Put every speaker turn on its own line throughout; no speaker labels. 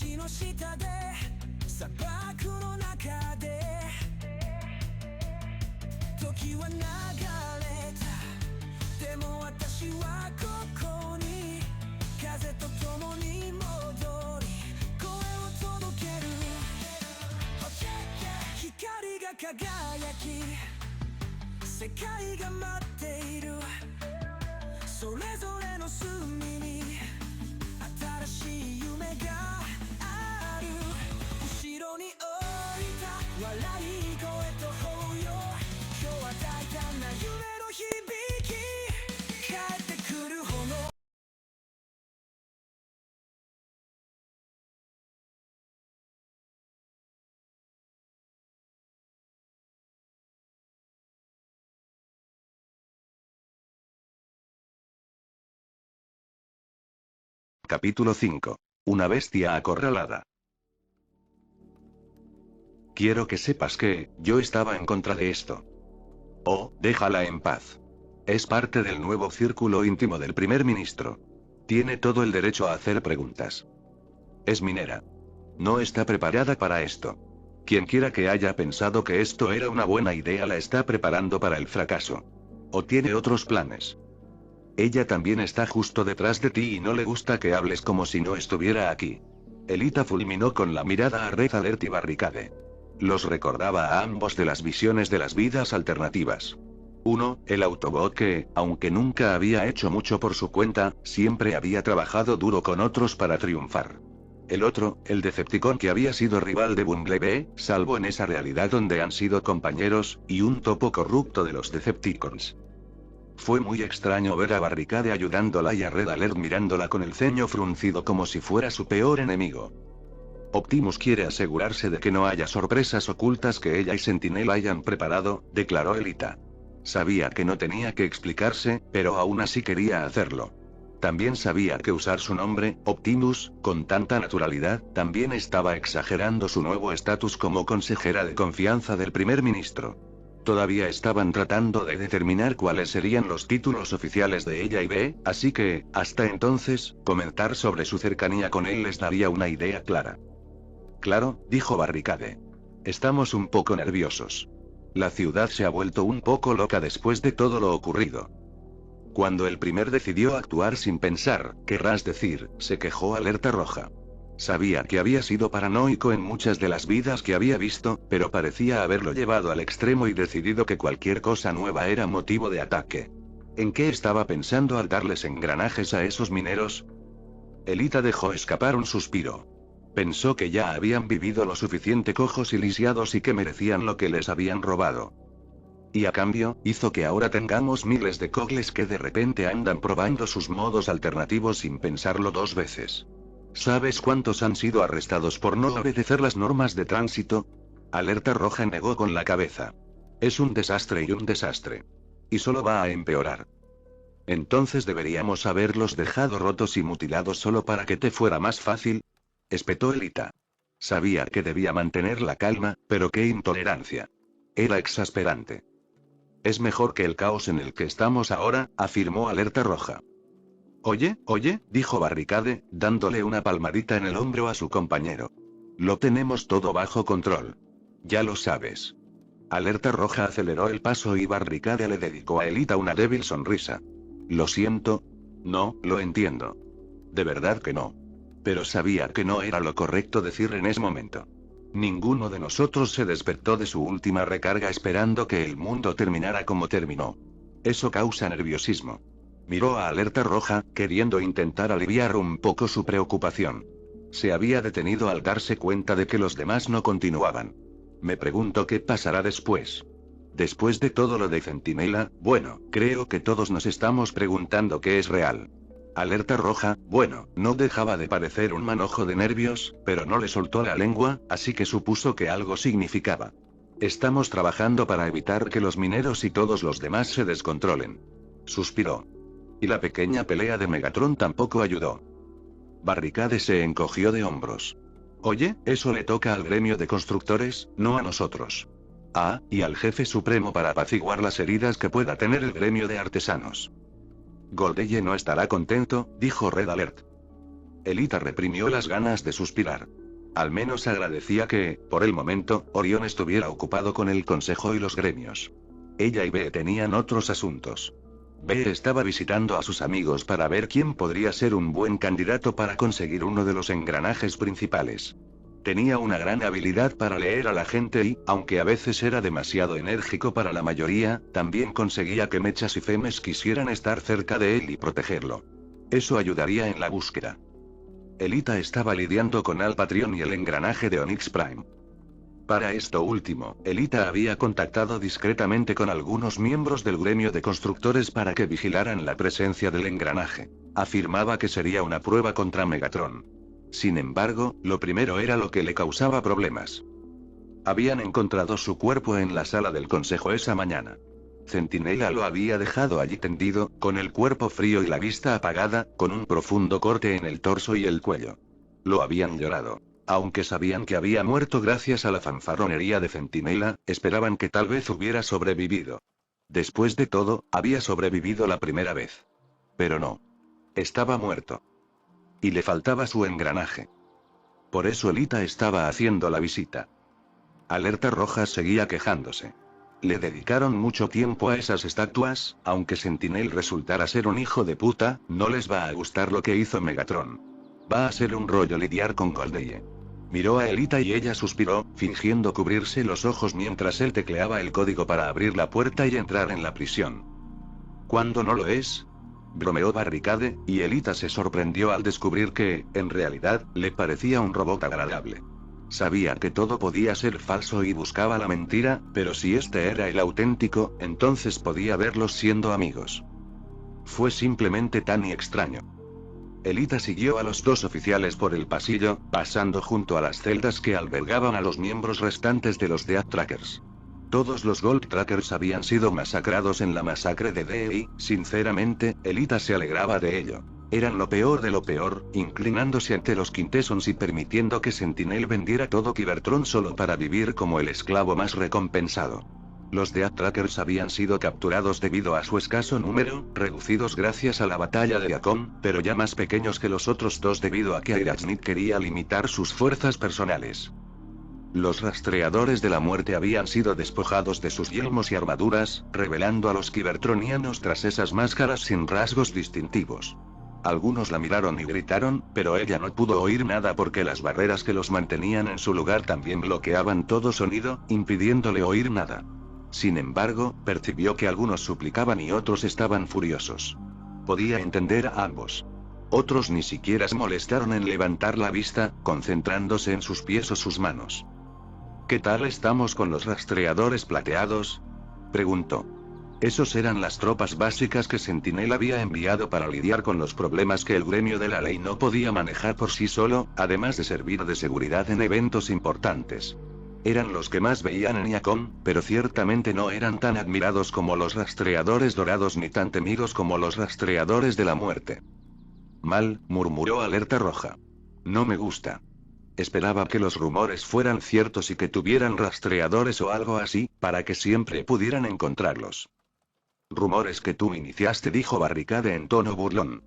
橋の下で砂漠の中で時は流れた。でも私はここに風と共に戻り声を届ける。光が輝き世界が待っている。それぞれの隅に新しい夢がある。後ろに置いた笑い声と抱擁、今日は大胆な夢の響き帰ってくる炎。
Capítulo 5. Una bestia acorralada. Quiero que sepas que, yo estaba en contra de esto. Oh, déjala en paz. Es parte del nuevo círculo íntimo del primer ministro. Tiene todo el derecho a hacer preguntas. Es minera. No está preparada para esto. Quienquiera que haya pensado que esto era una buena idea la está preparando para el fracaso. O tiene otros planes. Ella también está justo detrás de ti y no le gusta que hables como si no estuviera aquí. Elita fulminó con la mirada a Red Alert y Barricade. Los recordaba a ambos de las visiones de las vidas alternativas. Uno, el Autobot que, aunque nunca había hecho mucho por su cuenta, siempre había trabajado duro con otros para triunfar. El otro, el Decepticon que había sido rival de Bumblebee, salvo en esa realidad donde han sido compañeros, y un topo corrupto de los Decepticons. Fue muy extraño ver a Barricade ayudándola y a Red Alert mirándola con el ceño fruncido como si fuera su peor enemigo. Optimus quiere asegurarse de que no haya sorpresas ocultas que ella y Sentinel hayan preparado, declaró Elita. Sabía que no tenía que explicarse, pero aún así quería hacerlo. También sabía que usar su nombre, Optimus, con tanta naturalidad, también estaba exagerando su nuevo estatus como consejera de confianza del primer ministro. Todavía estaban tratando de determinar cuáles serían los títulos oficiales de ella y B, así que, hasta entonces, comentar sobre su cercanía con él les daría una idea clara. Claro, dijo Barricade. Estamos un poco nerviosos. La ciudad se ha vuelto un poco loca después de todo lo ocurrido. Cuando el primer decidió actuar sin pensar, querrás decir, se quejó Alerta Roja. Sabía que había sido paranoico en muchas de las vidas que había visto, pero parecía haberlo llevado al extremo y decidido que cualquier cosa nueva era motivo de ataque. ¿En qué estaba pensando al darles engranajes a esos mineros? Elita dejó escapar un suspiro. Pensó que ya habían vivido lo suficiente cojos y lisiados y que merecían lo que les habían robado. Y a cambio, hizo que ahora tengamos miles de cogles que de repente andan probando sus modos alternativos sin pensarlo dos veces. ¿Sabes cuántos han sido arrestados por no obedecer las normas de tránsito? Alerta Roja negó con la cabeza. Es un desastre y un desastre. Y solo va a empeorar. Entonces deberíamos haberlos dejado rotos y mutilados solo para que te fuera más fácil, espetó Elita. Sabía que debía mantener la calma, pero qué intolerancia. Era exasperante. Es mejor que el caos en el que estamos ahora, afirmó Alerta Roja. Oye, dijo Barricade, dándole una palmadita en el hombro a su compañero. Lo tenemos todo bajo control. Ya lo sabes. Alerta Roja aceleró el paso y Barricade le dedicó a Elita una débil sonrisa. Lo siento. No, lo entiendo. De verdad que no. Pero sabía que no era lo correcto decir en ese momento. Ninguno de nosotros se despertó de su última recarga esperando que el mundo terminara como terminó. Eso causa nerviosismo. Miró a Alerta Roja, queriendo intentar aliviar un poco su preocupación. Se había detenido al darse cuenta de que los demás no continuaban. Me pregunto qué pasará después. Después de todo lo de Centinela, bueno, creo que todos nos estamos preguntando qué es real. Alerta Roja, bueno, no dejaba de parecer un manojo de nervios, pero no le soltó la lengua, así que supuso que algo significaba. Estamos trabajando para evitar que los mineros y todos los demás se descontrolen. Suspiró. Y la pequeña pelea de Megatron tampoco ayudó. Barricade se encogió de hombros. Oye, eso le toca al gremio de constructores, no a nosotros. Ah, y al jefe supremo para apaciguar las heridas que pueda tener el gremio de artesanos. Goldeye no estará contento, dijo Red Alert. Elita reprimió las ganas de suspirar. Al menos agradecía que, por el momento, Orión estuviera ocupado con el consejo y los gremios. Ella y Bee tenían otros asuntos. Bee estaba visitando a sus amigos para ver quién podría ser un buen candidato para conseguir uno de los engranajes principales. Tenía una gran habilidad para leer a la gente y, aunque a veces era demasiado enérgico para la mayoría, también conseguía que Mechas y Femes quisieran estar cerca de él y protegerlo. Eso ayudaría en la búsqueda. Elita estaba lidiando con Alpatrión y el engranaje de Onyx Prime. Para esto último, Elita había contactado discretamente con algunos miembros del gremio de constructores para que vigilaran la presencia del engranaje. Afirmaba que sería una prueba contra Megatron. Sin embargo, lo primero era lo que le causaba problemas. Habían encontrado su cuerpo en la sala del consejo esa mañana. Centinela lo había dejado allí tendido, con el cuerpo frío y la vista apagada, con un profundo corte en el torso y el cuello. Lo habían llorado. Aunque sabían que había muerto gracias a la fanfarronería de Centinela, esperaban que tal vez hubiera sobrevivido. Después de todo, había sobrevivido la primera vez. Pero no. Estaba muerto. Y le faltaba su engranaje. Por eso Elita estaba haciendo la visita. Alerta Roja seguía quejándose. Le dedicaron mucho tiempo a esas estatuas, aunque Sentinel resultara ser un hijo de puta, no les va a gustar lo que hizo Megatron. Va a ser un rollo lidiar con Goldeye. Miró a Elita y ella suspiró, fingiendo cubrirse los ojos mientras él tecleaba el código para abrir la puerta y entrar en la prisión. ¿Cuándo no lo es? Bromeó Barricade, y Elita se sorprendió al descubrir que, en realidad, le parecía un robot agradable. Sabía que todo podía ser falso y buscaba la mentira, pero si este era el auténtico, entonces podía verlos siendo amigos. Fue simplemente tan extraño. Elita siguió a los dos oficiales por el pasillo, pasando junto a las celdas que albergaban a los miembros restantes de los Death Trackers. Todos los Gold Trackers habían sido masacrados en la masacre de DE y, sinceramente, Elita se alegraba de ello. Eran lo peor de lo peor, inclinándose ante los Quintessons y permitiendo que Sentinel vendiera todo Cybertron solo para vivir como el esclavo más recompensado. Los Death Trackers habían sido capturados debido a su escaso número, reducidos gracias a la batalla de Akon, pero ya más pequeños que los otros dos debido a que Aerosmith quería limitar sus fuerzas personales. Los rastreadores de la muerte habían sido despojados de sus yelmos y armaduras, revelando a los Cybertronianos tras esas máscaras sin rasgos distintivos. Algunos la miraron y gritaron, pero ella no pudo oír nada porque las barreras que los mantenían en su lugar también bloqueaban todo sonido, impidiéndole oír nada. Sin embargo, percibió que algunos suplicaban y otros estaban furiosos. Podía entender a ambos. Otros ni siquiera se molestaron en levantar la vista, concentrándose en sus pies o sus manos. ¿Qué tal estamos con los rastreadores plateados?, preguntó. Esos eran las tropas básicas que Sentinel había enviado para lidiar con los problemas que el gremio de la ley no podía manejar por sí solo, además de servir de seguridad en eventos importantes. Eran los que más veían en Iacon, pero ciertamente no eran tan admirados como los rastreadores dorados ni tan temidos como los rastreadores de la muerte. Mal, murmuró Alerta Roja. No me gusta. Esperaba que los rumores fueran ciertos y que tuvieran rastreadores o algo así, para que siempre pudieran encontrarlos. Rumores que tú iniciaste, dijo Barricade en tono burlón.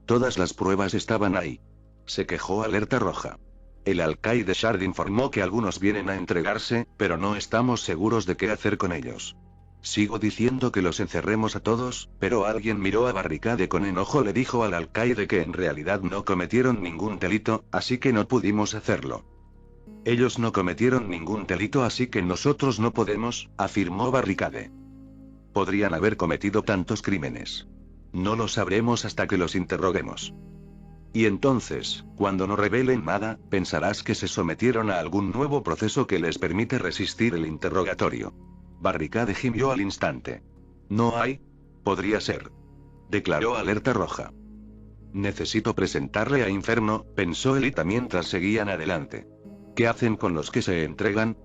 Todas las pruebas estaban ahí. Se quejó Alerta Roja. El alcaide Shard informó que algunos vienen a entregarse, pero no estamos seguros de qué hacer con ellos. Sigo diciendo que los encerremos a todos, pero alguien miró a Barricade con enojo. Le dijo al alcaide que en realidad no cometieron ningún delito, así que no pudimos hacerlo. Ellos no cometieron ningún delito, así que nosotros no podemos, afirmó Barricade. Podrían haber cometido tantos crímenes. No lo sabremos hasta que los interroguemos. Y entonces, cuando no revelen nada, pensarás que se sometieron a algún nuevo proceso que les permite resistir el interrogatorio. Barricade gimió al instante. No hay. Podría ser. Declaró Alerta Roja. Necesito presentarle a Inferno, pensó Elita mientras seguían adelante. ¿Qué hacen con los que se entregan?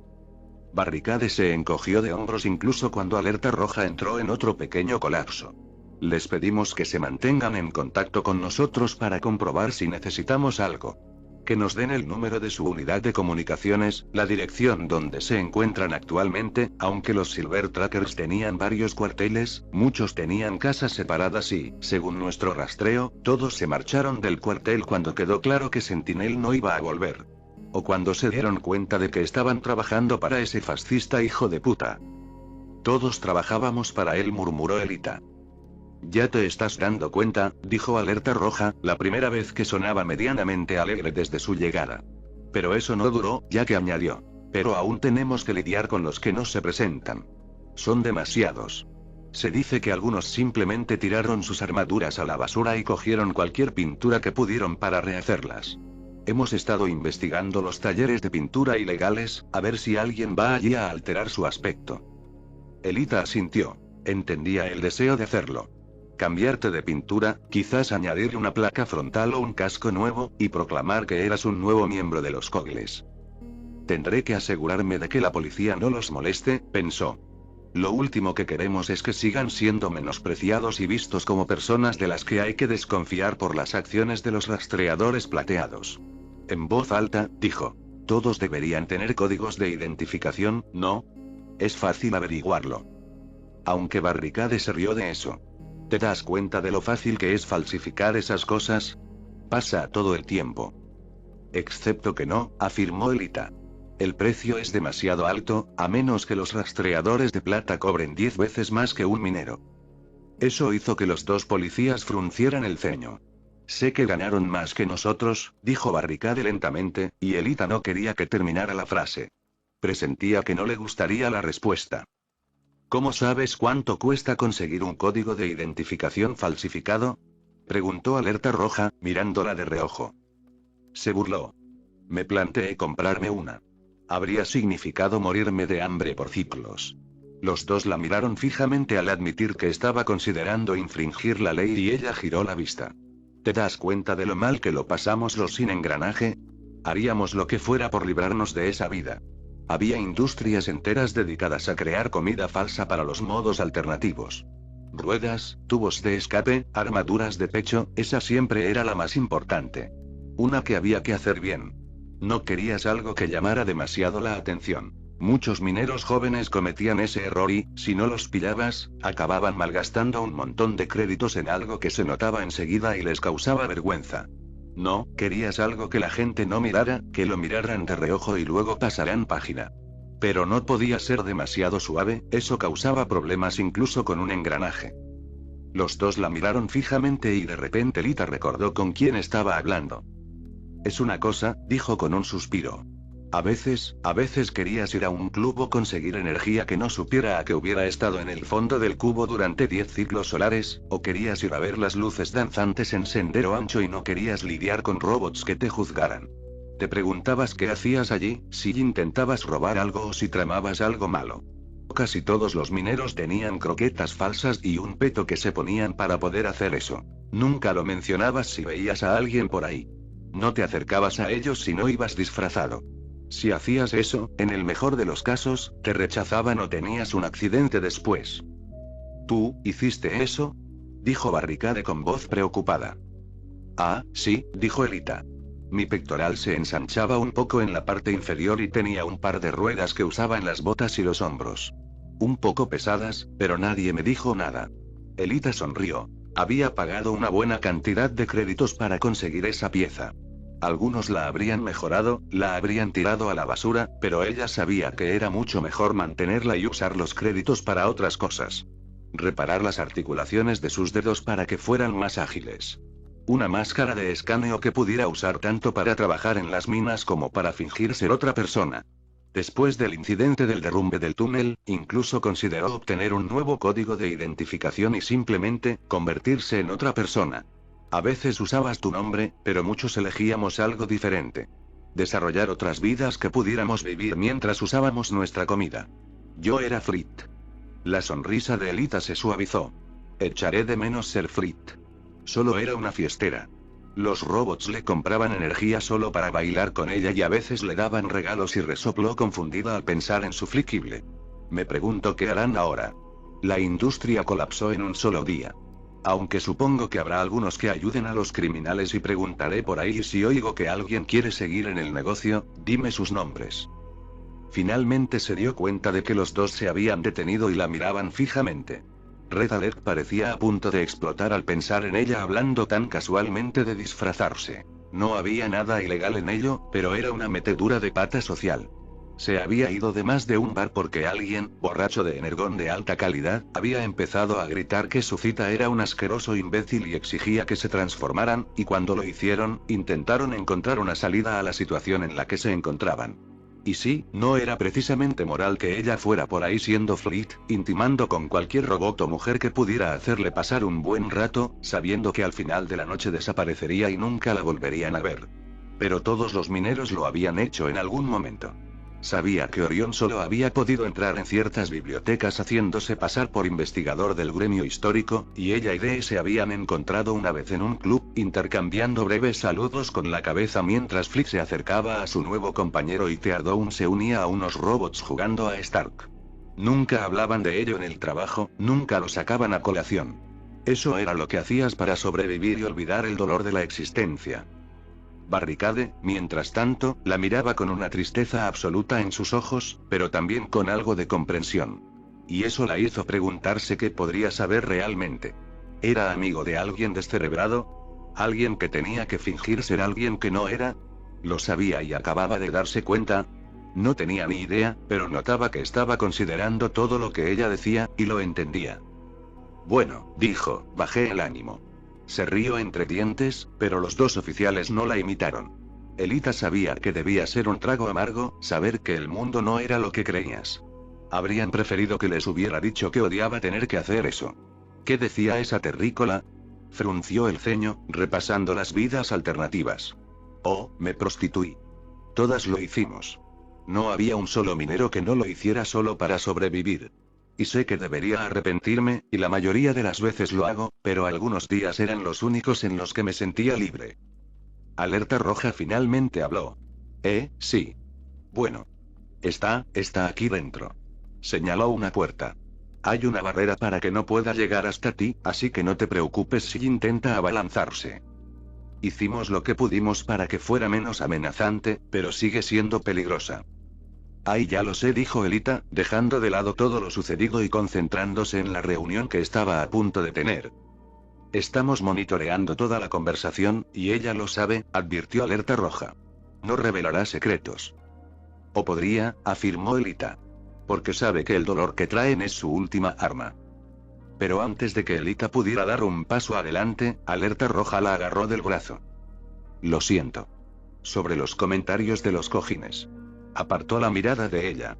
Barricade se encogió de hombros incluso cuando Alerta Roja entró en otro pequeño colapso. Les pedimos que se mantengan en contacto con nosotros para comprobar si necesitamos algo. Que nos den el número de su unidad de comunicaciones, la dirección donde se encuentran actualmente, aunque los Silver Trackers tenían varios cuarteles, muchos tenían casas separadas y, según nuestro rastreo, todos se marcharon del cuartel cuando quedó claro que Sentinel no iba a volver. O cuando se dieron cuenta de que estaban trabajando para ese fascista hijo de puta. Todos trabajábamos para él, murmuró Elita. Ya te estás dando cuenta, dijo Alerta Roja, la primera vez que sonaba medianamente alegre desde su llegada. Pero eso no duró, ya que añadió. Pero aún tenemos que lidiar con los que no se presentan. Son demasiados. Se dice que algunos simplemente tiraron sus armaduras a la basura y cogieron cualquier pintura que pudieron para rehacerlas. Hemos estado investigando los talleres de pintura ilegales, a ver si alguien va allí a alterar su aspecto. Elita asintió. Entendía el deseo de hacerlo. Cambiarte de pintura, quizás añadir una placa frontal o un casco nuevo, y proclamar que eras un nuevo miembro de los Kogles. Tendré que asegurarme de que la policía no los moleste, pensó. Lo último que queremos es que sigan siendo menospreciados y vistos como personas de las que hay que desconfiar por las acciones de los rastreadores plateados. En voz alta, dijo. Todos deberían tener códigos de identificación, ¿no? Es fácil averiguarlo. Aunque Barricade se rió de eso. ¿Te das cuenta de lo fácil que es falsificar esas cosas? Pasa todo el tiempo. Excepto que no, afirmó Elita. El precio es demasiado alto, a menos que los rastreadores de plata cobren 10 veces más que un minero. Eso hizo que los dos policías fruncieran el ceño. Sé que ganaron más que nosotros, dijo Barricade lentamente, y Elita no quería que terminara la frase. Presentía que no le gustaría la respuesta. ¿Cómo sabes cuánto cuesta conseguir un código de identificación falsificado? Preguntó Alerta Roja, mirándola de reojo. Se burló. Me planteé comprarme una. Habría significado morirme de hambre por ciclos. Los dos la miraron fijamente al admitir que estaba considerando infringir la ley y ella giró la vista. ¿Te das cuenta de lo mal que lo pasamos los sin engranaje? Haríamos lo que fuera por librarnos de esa vida. Había industrias enteras dedicadas a crear comida falsa para los modos alternativos. Ruedas, tubos de escape, armaduras de pecho, esa siempre era la más importante. Una que había que hacer bien. No querías algo que llamara demasiado la atención. Muchos mineros jóvenes cometían ese error y, si no los pillabas, acababan malgastando un montón de créditos en algo que se notaba enseguida y les causaba vergüenza. No, querías algo que la gente no mirara, que lo miraran de reojo y luego pasaran página. Pero no podía ser demasiado suave, eso causaba problemas incluso con un engranaje. Los dos la miraron fijamente y de repente Lita recordó con quién estaba hablando. Es una cosa, dijo con un suspiro. A veces querías ir a un club o conseguir energía que no supiera a que hubiera estado en el fondo del cubo durante 10 ciclos solares, o querías ir a ver las luces danzantes en Sendero Ancho y no querías lidiar con robots que te juzgaran. Te preguntabas qué hacías allí, si intentabas robar algo o si tramabas algo malo. Casi todos los mineros tenían croquetas falsas y un peto que se ponían para poder hacer eso. Nunca lo mencionabas si veías a alguien por ahí. No te acercabas a ellos si no ibas disfrazado. Si hacías eso, en el mejor de los casos, te rechazaban o tenías un accidente después. ¿Tú, hiciste eso? Dijo Barricade con voz preocupada. Ah, sí, dijo Elita. Mi pectoral se ensanchaba un poco en la parte inferior y tenía un par de ruedas que usaba en las botas y los hombros. Un poco pesadas, pero nadie me dijo nada. Elita sonrió. Había pagado una buena cantidad de créditos para conseguir esa pieza. Algunos la habrían mejorado, la habrían tirado a la basura, pero ella sabía que era mucho mejor mantenerla y usar los créditos para otras cosas. Reparar las articulaciones de sus dedos para que fueran más ágiles. Una máscara de escaneo que pudiera usar tanto para trabajar en las minas como para fingir ser otra persona. Después del incidente del derrumbe del túnel, incluso consideró obtener un nuevo código de identificación y simplemente convertirse en otra persona. A veces usabas tu nombre, pero muchos elegíamos algo diferente. Desarrollar otras vidas que pudiéramos vivir mientras usábamos nuestra comida. Yo era Frit. La sonrisa de Elita se suavizó. Echaré de menos ser Frit. Solo era una fiestera. Los robots le compraban energía solo para bailar con ella y a veces le daban regalos y resopló confundida al pensar en su fliquible. Me pregunto qué harán ahora. La industria colapsó en un solo día. Aunque supongo que habrá algunos que ayuden a los criminales y preguntaré por ahí si oigo que alguien quiere seguir en el negocio, dime sus nombres. Finalmente se dio cuenta de que los dos se habían detenido y la miraban fijamente. Red Alert parecía a punto de explotar al pensar en ella hablando tan casualmente de disfrazarse. No había nada ilegal en ello, pero era una metedura de pata social. Se había ido de más de un bar porque alguien, borracho de energón de alta calidad, había empezado a gritar que su cita era un asqueroso imbécil y exigía que se transformaran, y cuando lo hicieron, intentaron encontrar una salida a la situación en la que se encontraban. Y sí, no era precisamente moral que ella fuera por ahí siendo fleet, intimando con cualquier robot o mujer que pudiera hacerle pasar un buen rato, sabiendo que al final de la noche desaparecería y nunca la volverían a ver. Pero todos los mineros lo habían hecho en algún momento. Sabía que Orión solo había podido entrar en ciertas bibliotecas haciéndose pasar por investigador del gremio histórico, y ella y Dee se habían encontrado una vez en un club, intercambiando breves saludos con la cabeza mientras Flick se acercaba a su nuevo compañero y Teardown se unía a unos robots jugando a Stark. Nunca hablaban de ello en el trabajo, nunca lo sacaban a colación. Eso era lo que hacías para sobrevivir y olvidar el dolor de la existencia. Barricade, mientras tanto, la miraba con una tristeza absoluta en sus ojos, pero también con algo de comprensión. Y eso la hizo preguntarse qué podría saber realmente. ¿Era amigo de alguien descerebrado? ¿Alguien que tenía que fingir ser alguien que no era? Lo sabía y acababa de darse cuenta. No tenía ni idea, pero notaba que estaba considerando todo lo que ella decía, y lo entendía. Bueno, dijo, bajé el ánimo. Se rió entre dientes, pero los dos oficiales no la imitaron. Elita sabía que debía ser un trago amargo, saber que el mundo no era lo que creías. Habrían preferido que les hubiera dicho que odiaba tener que hacer eso. ¿Qué decía esa terrícola? Frunció el ceño, repasando las vidas alternativas. Oh, me prostituí. Todas lo hicimos. No había un solo minero que no lo hiciera solo para sobrevivir. Y sé que debería arrepentirme, y la mayoría de las veces lo hago, pero algunos días eran los únicos en los que me sentía libre. Alerta Roja finalmente habló. Sí. Bueno. Está aquí dentro. Señaló una puerta. Hay una barrera para que no pueda llegar hasta ti, así que no te preocupes si intenta abalanzarse. Hicimos lo que pudimos para que fuera menos amenazante, pero sigue siendo peligrosa. Ahí ya lo sé, dijo Elita, dejando de lado todo lo sucedido y concentrándose en la reunión que estaba a punto de tener. Estamos monitoreando toda la conversación, y ella lo sabe, advirtió Alerta Roja. No revelará secretos. O podría, afirmó Elita. Porque sabe que el dolor que traen es su última arma. Pero antes de que Elita pudiera dar un paso adelante, Alerta Roja la agarró del brazo. Lo siento. Sobre los comentarios de los cojines. Apartó la mirada de ella.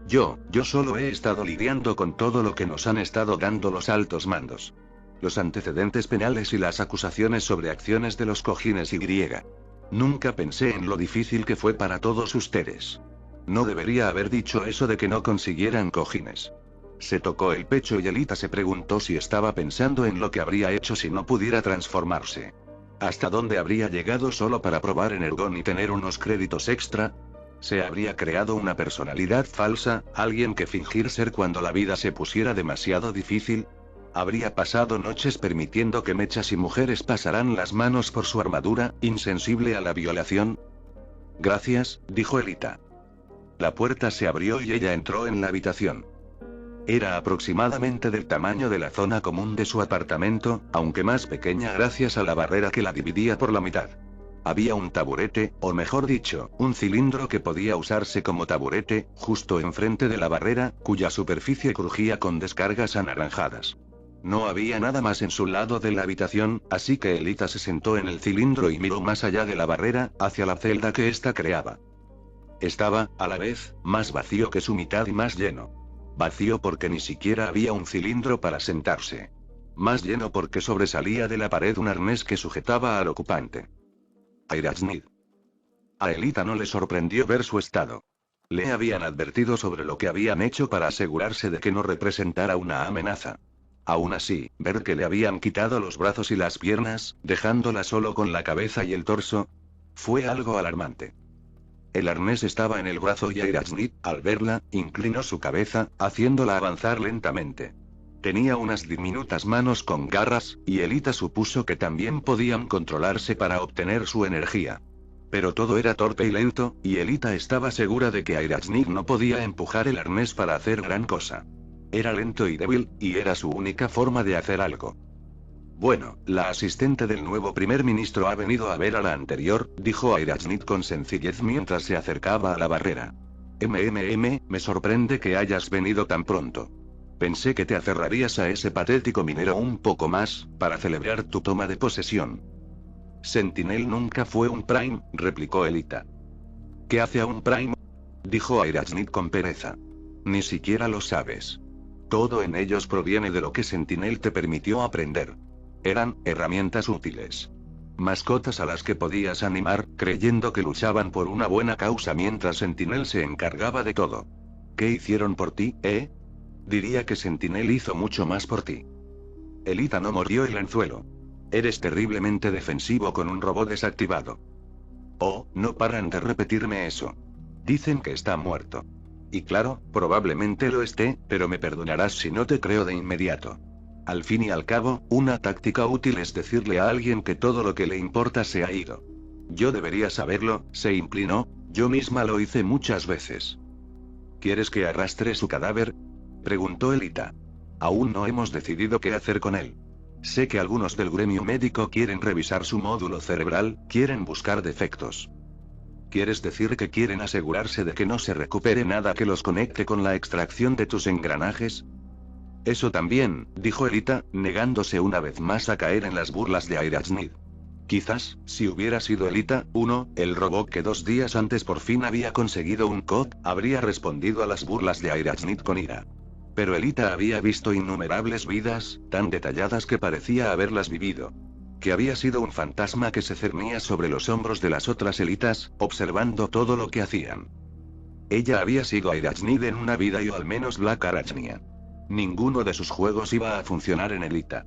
Yo solo he estado lidiando con todo lo que nos han estado dando los altos mandos. Los antecedentes penales y las acusaciones sobre acciones de los cojines y griega. Nunca pensé en lo difícil que fue para todos ustedes. No debería haber dicho eso de que no consiguieran cojines. Se tocó el pecho y Elita se preguntó si estaba pensando en lo que habría hecho si no pudiera transformarse. ¿Hasta dónde habría llegado solo para probar energón y tener unos créditos extra? ¿Se habría creado una personalidad falsa, alguien que fingir ser cuando la vida se pusiera demasiado difícil? ¿Habría pasado noches permitiendo que mechas y mujeres pasaran las manos por su armadura, insensible a la violación? Gracias, dijo Elita. La puerta se abrió y ella entró en la habitación. Era aproximadamente del tamaño de la zona común de su apartamento, aunque más pequeña gracias a la barrera que la dividía por la mitad. Había un taburete, o mejor dicho, un cilindro que podía usarse como taburete, justo enfrente de la barrera, cuya superficie crujía con descargas anaranjadas. No había nada más en su lado de la habitación, así que Elita se sentó en el cilindro y miró más allá de la barrera, hacia la celda que ésta creaba. Estaba, a la vez, más vacío que su mitad y más lleno. Vacío porque ni siquiera había un cilindro para sentarse. Más lleno porque sobresalía de la pared un arnés que sujetaba al ocupante. Airaznid. A Elita no le sorprendió ver su estado. Le habían advertido sobre lo que habían hecho para asegurarse de que no representara una amenaza. Aún así, ver que le habían quitado los brazos y las piernas, dejándola solo con la cabeza y el torso, fue algo alarmante. El arnés estaba en el brazo y Airaznid, al verla, inclinó su cabeza, haciéndola avanzar lentamente. Tenía unas diminutas manos con garras, y Elita supuso que también podían controlarse para obtener su energía. Pero todo era torpe y lento, y Elita estaba segura de que Airachnik no podía empujar el arnés para hacer gran cosa. Era lento y débil, y era su única forma de hacer algo. Bueno, la asistente del nuevo primer ministro ha venido a ver a la anterior, dijo Airachnik con sencillez mientras se acercaba a la barrera. Me sorprende que hayas venido tan pronto. Pensé que te aferrarías a ese patético minero un poco más, para celebrar tu toma de posesión. Sentinel nunca fue un Prime, replicó Elita. ¿Qué hace a un Prime? Dijo Airachnik con pereza. Ni siquiera lo sabes. Todo en ellos proviene de lo que Sentinel te permitió aprender. Eran herramientas útiles. Mascotas a las que podías animar, creyendo que luchaban por una buena causa mientras Sentinel se encargaba de todo. ¿Qué hicieron por ti, eh? Diría que Sentinel hizo mucho más por ti. Elita no mordió el anzuelo. Eres terriblemente defensivo con un robot desactivado. Oh, no paran de repetirme eso. Dicen que está muerto. Y claro, probablemente lo esté, pero me perdonarás si no te creo de inmediato. Al fin y al cabo, una táctica útil es decirle a alguien que todo lo que le importa se ha ido. Yo debería saberlo, se inclinó, yo misma lo hice muchas veces. ¿Quieres que arrastre su cadáver? Preguntó Elita. Aún no hemos decidido qué hacer con él. Sé que algunos del gremio médico quieren revisar su módulo cerebral, quieren buscar defectos. ¿Quieres decir que quieren asegurarse de que no se recupere nada que los conecte con la extracción de tus engranajes? Eso también, dijo Elita, negándose una vez más a caer en las burlas de Airachnik. Quizás, si hubiera sido Elita, el robot que 2 días antes por fin había conseguido un COD, habría respondido a las burlas de Airachnik con ira. Pero Elita había visto innumerables vidas, tan detalladas que parecía haberlas vivido. Que había sido un fantasma que se cernía sobre los hombros de las otras Elitas, observando todo lo que hacían. Ella había sido Airachnik en una vida y o al menos Black Arachnia. Ninguno de sus juegos iba a funcionar en Elita.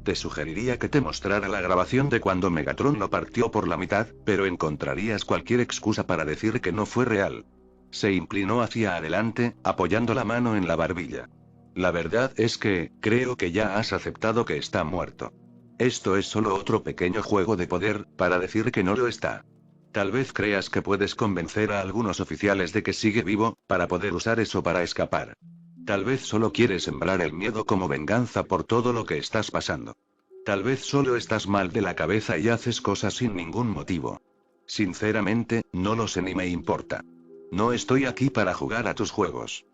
Te sugeriría que te mostrara la grabación de cuando Megatron lo partió por la mitad, pero encontrarías cualquier excusa para decir que no fue real. Se inclinó hacia adelante, apoyando la mano en la barbilla. La verdad es que, creo que ya has aceptado que está muerto. Esto es solo otro pequeño juego de poder, para decir que no lo está. Tal vez creas que puedes convencer a algunos oficiales de que sigue vivo, para poder usar eso para escapar. Tal vez solo quieres sembrar el miedo como venganza por todo lo que estás pasando. Tal vez solo estás mal de la cabeza y haces cosas sin ningún motivo. Sinceramente, no lo sé ni me importa. No estoy aquí para jugar a tus juegos.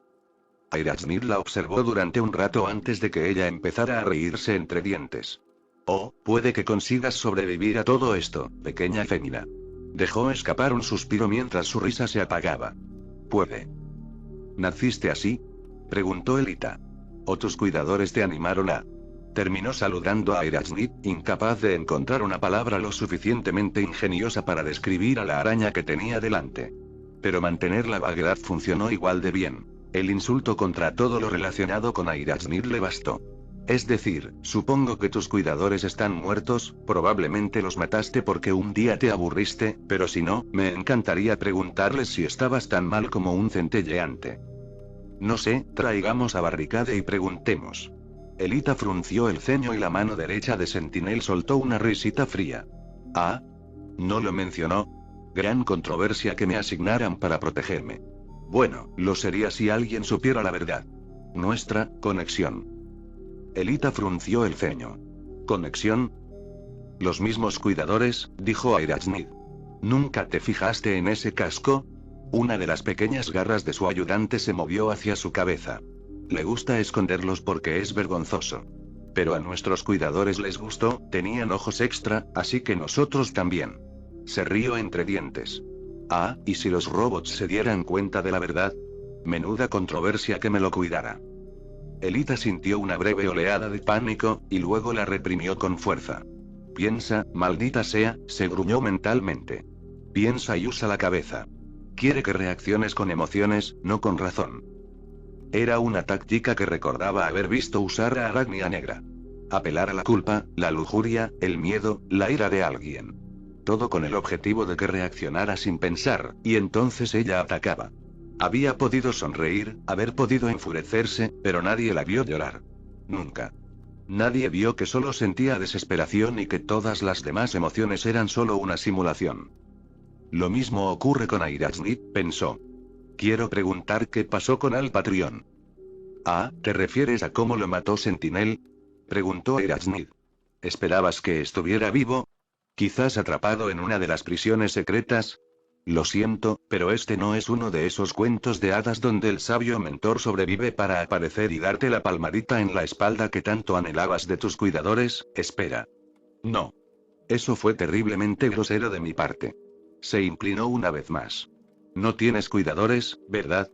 Airachnik la observó durante un rato antes de que ella empezara a reírse entre dientes. Oh, puede que consigas sobrevivir a todo esto, pequeña fémina. Dejó escapar un suspiro mientras su risa se apagaba. Puede. ¿Naciste así? Preguntó Elita. ¿O tus cuidadores te animaron a...? Terminó saludando a Airachnik, incapaz de encontrar una palabra lo suficientemente ingeniosa para describir a la araña que tenía delante. Pero mantener la vaguedad funcionó igual de bien. El insulto contra todo lo relacionado con Airachnik le bastó. Es decir, supongo que tus cuidadores están muertos, probablemente los mataste porque un día te aburriste, pero si no, me encantaría preguntarles si estabas tan mal como un centelleante. No sé, traigamos a Barricade y preguntemos. Elita frunció el ceño y la mano derecha de Sentinel soltó una risita fría. Ah, no lo mencionó. Gran controversia que me asignaran para protegerme. Bueno, lo sería si alguien supiera la verdad. Nuestra conexión. Elita frunció el ceño. ¿Conexión? Los mismos cuidadores, dijo Airachnik. ¿Nunca te fijaste en ese casco? Una de las pequeñas garras de su ayudante se movió hacia su cabeza. Le gusta esconderlos porque es vergonzoso. Pero a nuestros cuidadores les gustó, tenían ojos extra, así que nosotros también. Se rió entre dientes. Ah, ¿y si los robots se dieran cuenta de la verdad? Menuda controversia que me lo cuidara. Elita sintió una breve oleada de pánico, y luego la reprimió con fuerza. Piensa, maldita sea, se gruñó mentalmente. Piensa y usa la cabeza. Quiere que reacciones con emociones, no con razón. Era una táctica que recordaba haber visto usar a Arachnia Negra. Apelar a la culpa, la lujuria, el miedo, la ira de alguien. Todo con el objetivo de que reaccionara sin pensar, y entonces ella atacaba. Había podido sonreír, haber podido enfurecerse, pero nadie la vio llorar. Nunca. Nadie vio que solo sentía desesperación y que todas las demás emociones eran solo una simulación. Lo mismo ocurre con Airaznit, pensó. Quiero preguntar qué pasó con Al Patreon. Ah, ¿te refieres a cómo lo mató Sentinel? Preguntó Airaznit. ¿Esperabas que estuviera vivo? ¿Quizás atrapado en una de las prisiones secretas? Lo siento, pero este no es uno de esos cuentos de hadas donde el sabio mentor sobrevive para aparecer y darte la palmadita en la espalda que tanto anhelabas de tus cuidadores. Espera. No. Eso fue terriblemente grosero de mi parte. Se inclinó una vez más. No tienes cuidadores, ¿verdad?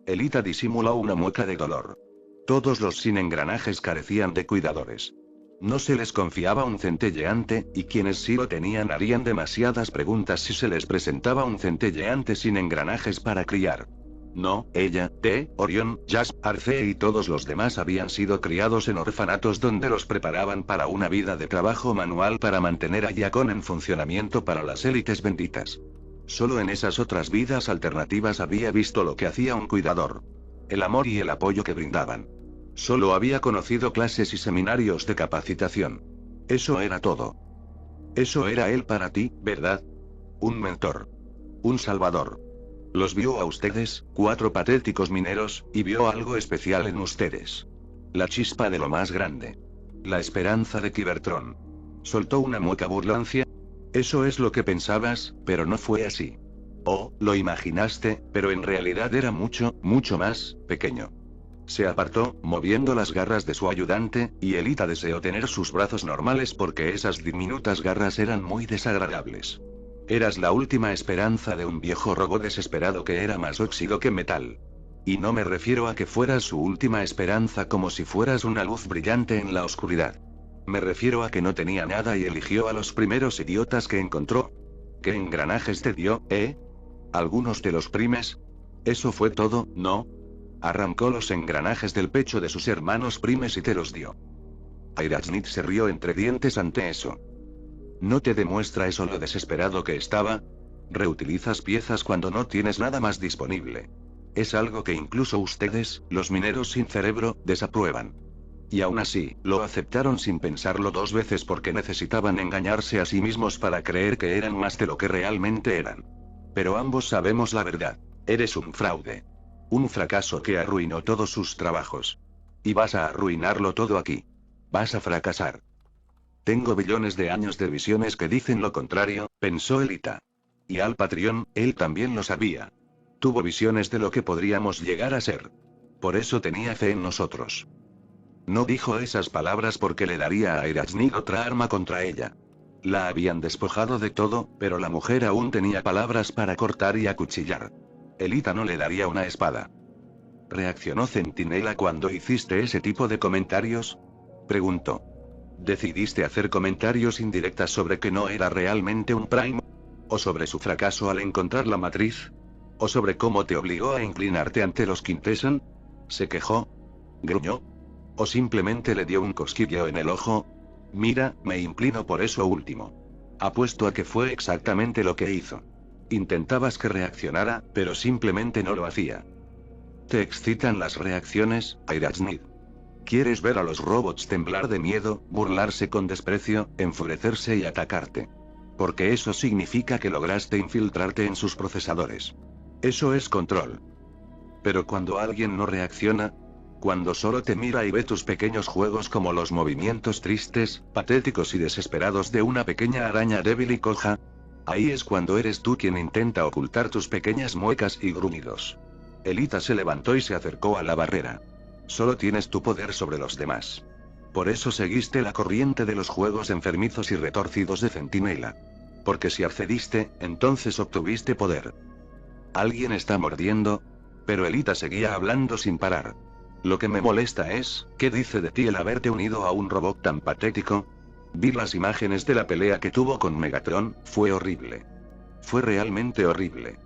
Elita disimuló una mueca de dolor. Todos los sin engranajes carecían de cuidadores. No se les confiaba un centelleante, y quienes sí lo tenían harían demasiadas preguntas si se les presentaba un centelleante sin engranajes para criar. No, ella, Orión, Jasp, Arcee y todos los demás habían sido criados en orfanatos donde los preparaban para una vida de trabajo manual para mantener a Yacon en funcionamiento para las élites benditas. Solo en esas otras vidas alternativas había visto lo que hacía un cuidador. El amor y el apoyo que brindaban. Solo había conocido clases y seminarios de capacitación. Eso era todo. Eso era él para ti, ¿verdad? Un mentor. Un salvador. Los vio a ustedes, 4 patéticos mineros, y vio algo especial en ustedes. La chispa de lo más grande. La esperanza de Cybertron. Soltó una mueca burlancia. Eso es lo que pensabas, pero no fue así. Oh, lo imaginaste, pero en realidad era mucho, mucho más pequeño. Se apartó, moviendo las garras de su ayudante, y Elita deseó tener sus brazos normales porque esas diminutas garras eran muy desagradables. Eras la última esperanza de un viejo robot desesperado que era más óxido que metal. Y no me refiero a que fueras su última esperanza como si fueras una luz brillante en la oscuridad. Me refiero a que no tenía nada y eligió a los primeros idiotas que encontró. ¿Qué engranajes te dio, ¿Algunos de los primes? Eso fue todo, ¿no? Arrancó los engranajes del pecho de sus hermanos primes y te los dio. Airaznit se rió entre dientes ante eso. ¿No te demuestra eso lo desesperado que estaba? Reutilizas piezas cuando no tienes nada más disponible. Es algo que incluso ustedes, los mineros sin cerebro, desaprueban. Y aún así, lo aceptaron sin pensarlo 2 veces porque necesitaban engañarse a sí mismos para creer que eran más de lo que realmente eran. Pero ambos sabemos la verdad. Eres un fraude. Un fracaso que arruinó todos sus trabajos. Y vas a arruinarlo todo aquí. Vas a fracasar. Tengo billones de años de visiones que dicen lo contrario, pensó Elita. Y Al Patreon, él también lo sabía. Tuvo visiones de lo que podríamos llegar a ser. Por eso tenía fe en nosotros. No dijo esas palabras porque le daría a Airaznit otra arma contra ella. La habían despojado de todo, pero la mujer aún tenía palabras para cortar y acuchillar. Elita no le daría una espada. ¿Reaccionó Centinela cuando hiciste ese tipo de comentarios? Preguntó. ¿Decidiste hacer comentarios indirectas sobre que no era realmente un Prime? ¿O sobre su fracaso al encontrar la matriz? ¿O sobre cómo te obligó a inclinarte ante los Quintesson? ¿Se quejó? ¿Gruñó? ¿O simplemente le dio un cosquilleo en el ojo? Mira, me inclino por eso último. Apuesto a que fue exactamente lo que hizo. Intentabas que reaccionara, pero simplemente no lo hacía. ¿Te excitan las reacciones, Airaznit? ¿Quieres ver a los robots temblar de miedo, burlarse con desprecio, enfurecerse y atacarte? Porque eso significa que lograste infiltrarte en sus procesadores. Eso es control. Pero cuando alguien no reacciona, cuando solo te mira y ve tus pequeños juegos como los movimientos tristes, patéticos y desesperados de una pequeña araña débil y coja, ahí es cuando eres tú quien intenta ocultar tus pequeñas muecas y gruñidos. Elita se levantó y se acercó a la barrera. Solo tienes tu poder sobre los demás. Por eso seguiste la corriente de los juegos enfermizos y retorcidos de Centinela. Porque si accediste, entonces obtuviste poder. ¿Alguien está mordiendo? Pero Elita seguía hablando sin parar. Lo que me molesta es, ¿qué dice de ti el haberte unido a un robot tan patético? Vi las imágenes de la pelea que tuvo con Megatron, fue horrible. Fue realmente horrible.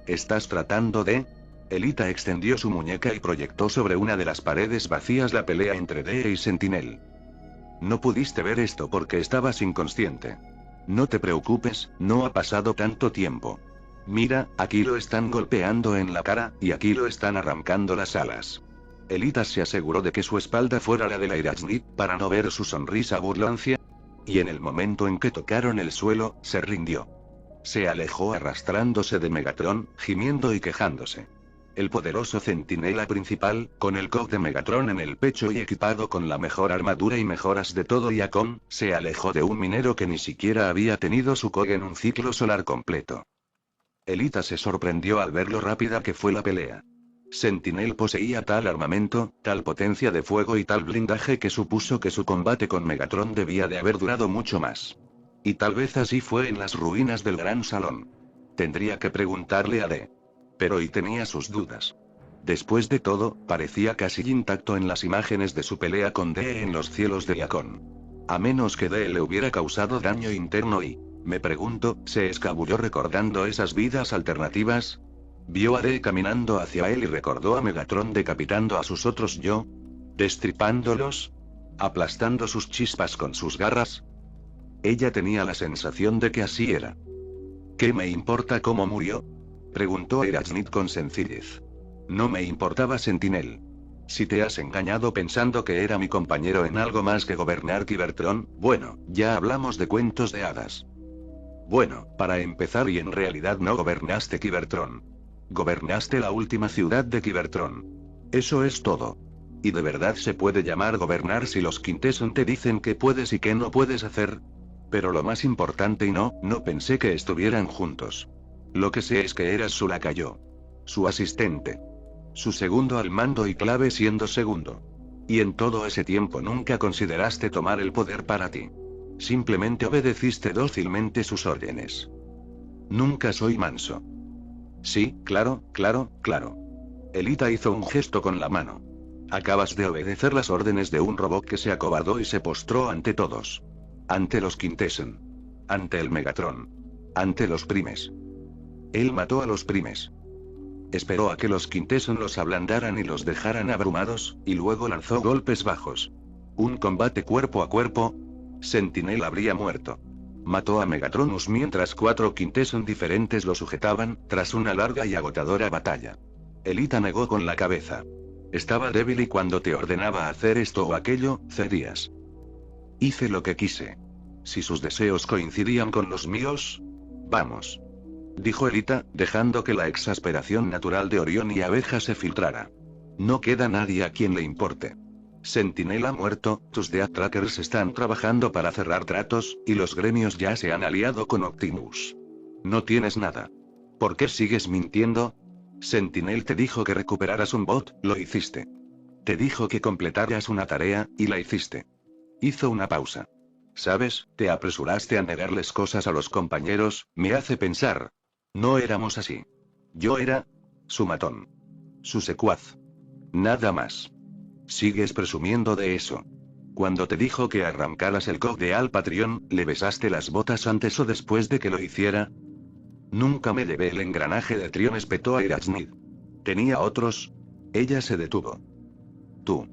¿Estás tratando de...? Elita extendió su muñeca y proyectó sobre una de las paredes vacías la pelea entre Dee y Sentinel. No pudiste ver esto porque estabas inconsciente. No te preocupes, no ha pasado tanto tiempo. Mira, aquí lo están golpeando en la cara, y aquí lo están arrancando las alas. Elita se aseguró de que su espalda fuera la de la Irachnid, para no ver su sonrisa burlancia. Y en el momento en que tocaron el suelo, se rindió. Se alejó arrastrándose de Megatron, gimiendo y quejándose. El poderoso centinela principal, con el cog de Megatron en el pecho y equipado con la mejor armadura y mejoras de todo Iacon, se alejó de un minero que ni siquiera había tenido su cog en un ciclo solar completo. Elita se sorprendió al ver lo rápida que fue la pelea. Sentinel poseía tal armamento, tal potencia de fuego y tal blindaje que supuso que su combate con Megatron debía de haber durado mucho más. Y tal vez así fue en las ruinas del Gran Salón. Tendría que preguntarle a D. Pero y tenía sus dudas. Después de todo, parecía casi intacto en las imágenes de su pelea con D en los cielos de Iacon. A menos que D le hubiera causado daño interno y, me pregunto, se escabulló recordando esas vidas alternativas. Vio a D caminando hacia él y recordó a Megatron decapitando a sus otros yo. Destripándolos. Aplastando sus chispas con sus garras. Ella tenía la sensación de que así era. ¿Qué me importa cómo murió?, preguntó Irachnid con sencillez. No me importaba, Sentinel. Si te has engañado pensando que era mi compañero en algo más que gobernar Cybertron, bueno, ya hablamos de cuentos de hadas. Bueno, para empezar, y en realidad no gobernaste Cybertron. Gobernaste la última ciudad de Cybertron. Eso es todo. ¿Y de verdad se puede llamar gobernar si los Quintesson te dicen qué puedes y qué no puedes hacer? Pero lo más importante, y no pensé que estuvieran juntos. Lo que sé es que eras su lacayo. Su asistente. Su segundo al mando y clave siendo segundo. Y en todo ese tiempo nunca consideraste tomar el poder para ti. Simplemente obedeciste dócilmente sus órdenes. Nunca soy manso. Sí, claro. Elita hizo un gesto con la mano. Acabas de obedecer las órdenes de un robot que se acobardó y se postró ante todos. Ante los Quintesson. Ante el Megatron. Ante los Primes. Él mató a los Primes. Esperó a que los Quintesson los ablandaran y los dejaran abrumados, y luego lanzó golpes bajos. Un combate cuerpo a cuerpo. Sentinel habría muerto. Mató a Megatronus mientras 4 Quintesson diferentes lo sujetaban, tras una larga y agotadora batalla. Elita negó con la cabeza. Estaba débil y cuando te ordenaba hacer esto o aquello, cedías. Hice lo que quise. Si sus deseos coincidían con los míos, vamos. Dijo Elita, dejando que la exasperación natural de Orión y Abeja se filtrara. No queda nadie a quien le importe. Sentinel ha muerto, tus Death Trackers están trabajando para cerrar tratos, y los gremios ya se han aliado con Optimus. No tienes nada. ¿Por qué sigues mintiendo? Sentinel te dijo que recuperaras un bot, lo hiciste. Te dijo que completaras una tarea, y la hiciste. Hizo una pausa. ¿Sabes? Te apresuraste a negarles cosas a los compañeros, me hace pensar. No éramos así. Yo era su matón. Su secuaz. Nada más. Sigues presumiendo de eso. Cuando te dijo que arrancaras el cog de Alpatrión, ¿le besaste las botas antes o después de que lo hiciera? Nunca me llevé el engranaje de Trión, espetó a Irachnid. ¿Tenía otros? Ella se detuvo. Tú.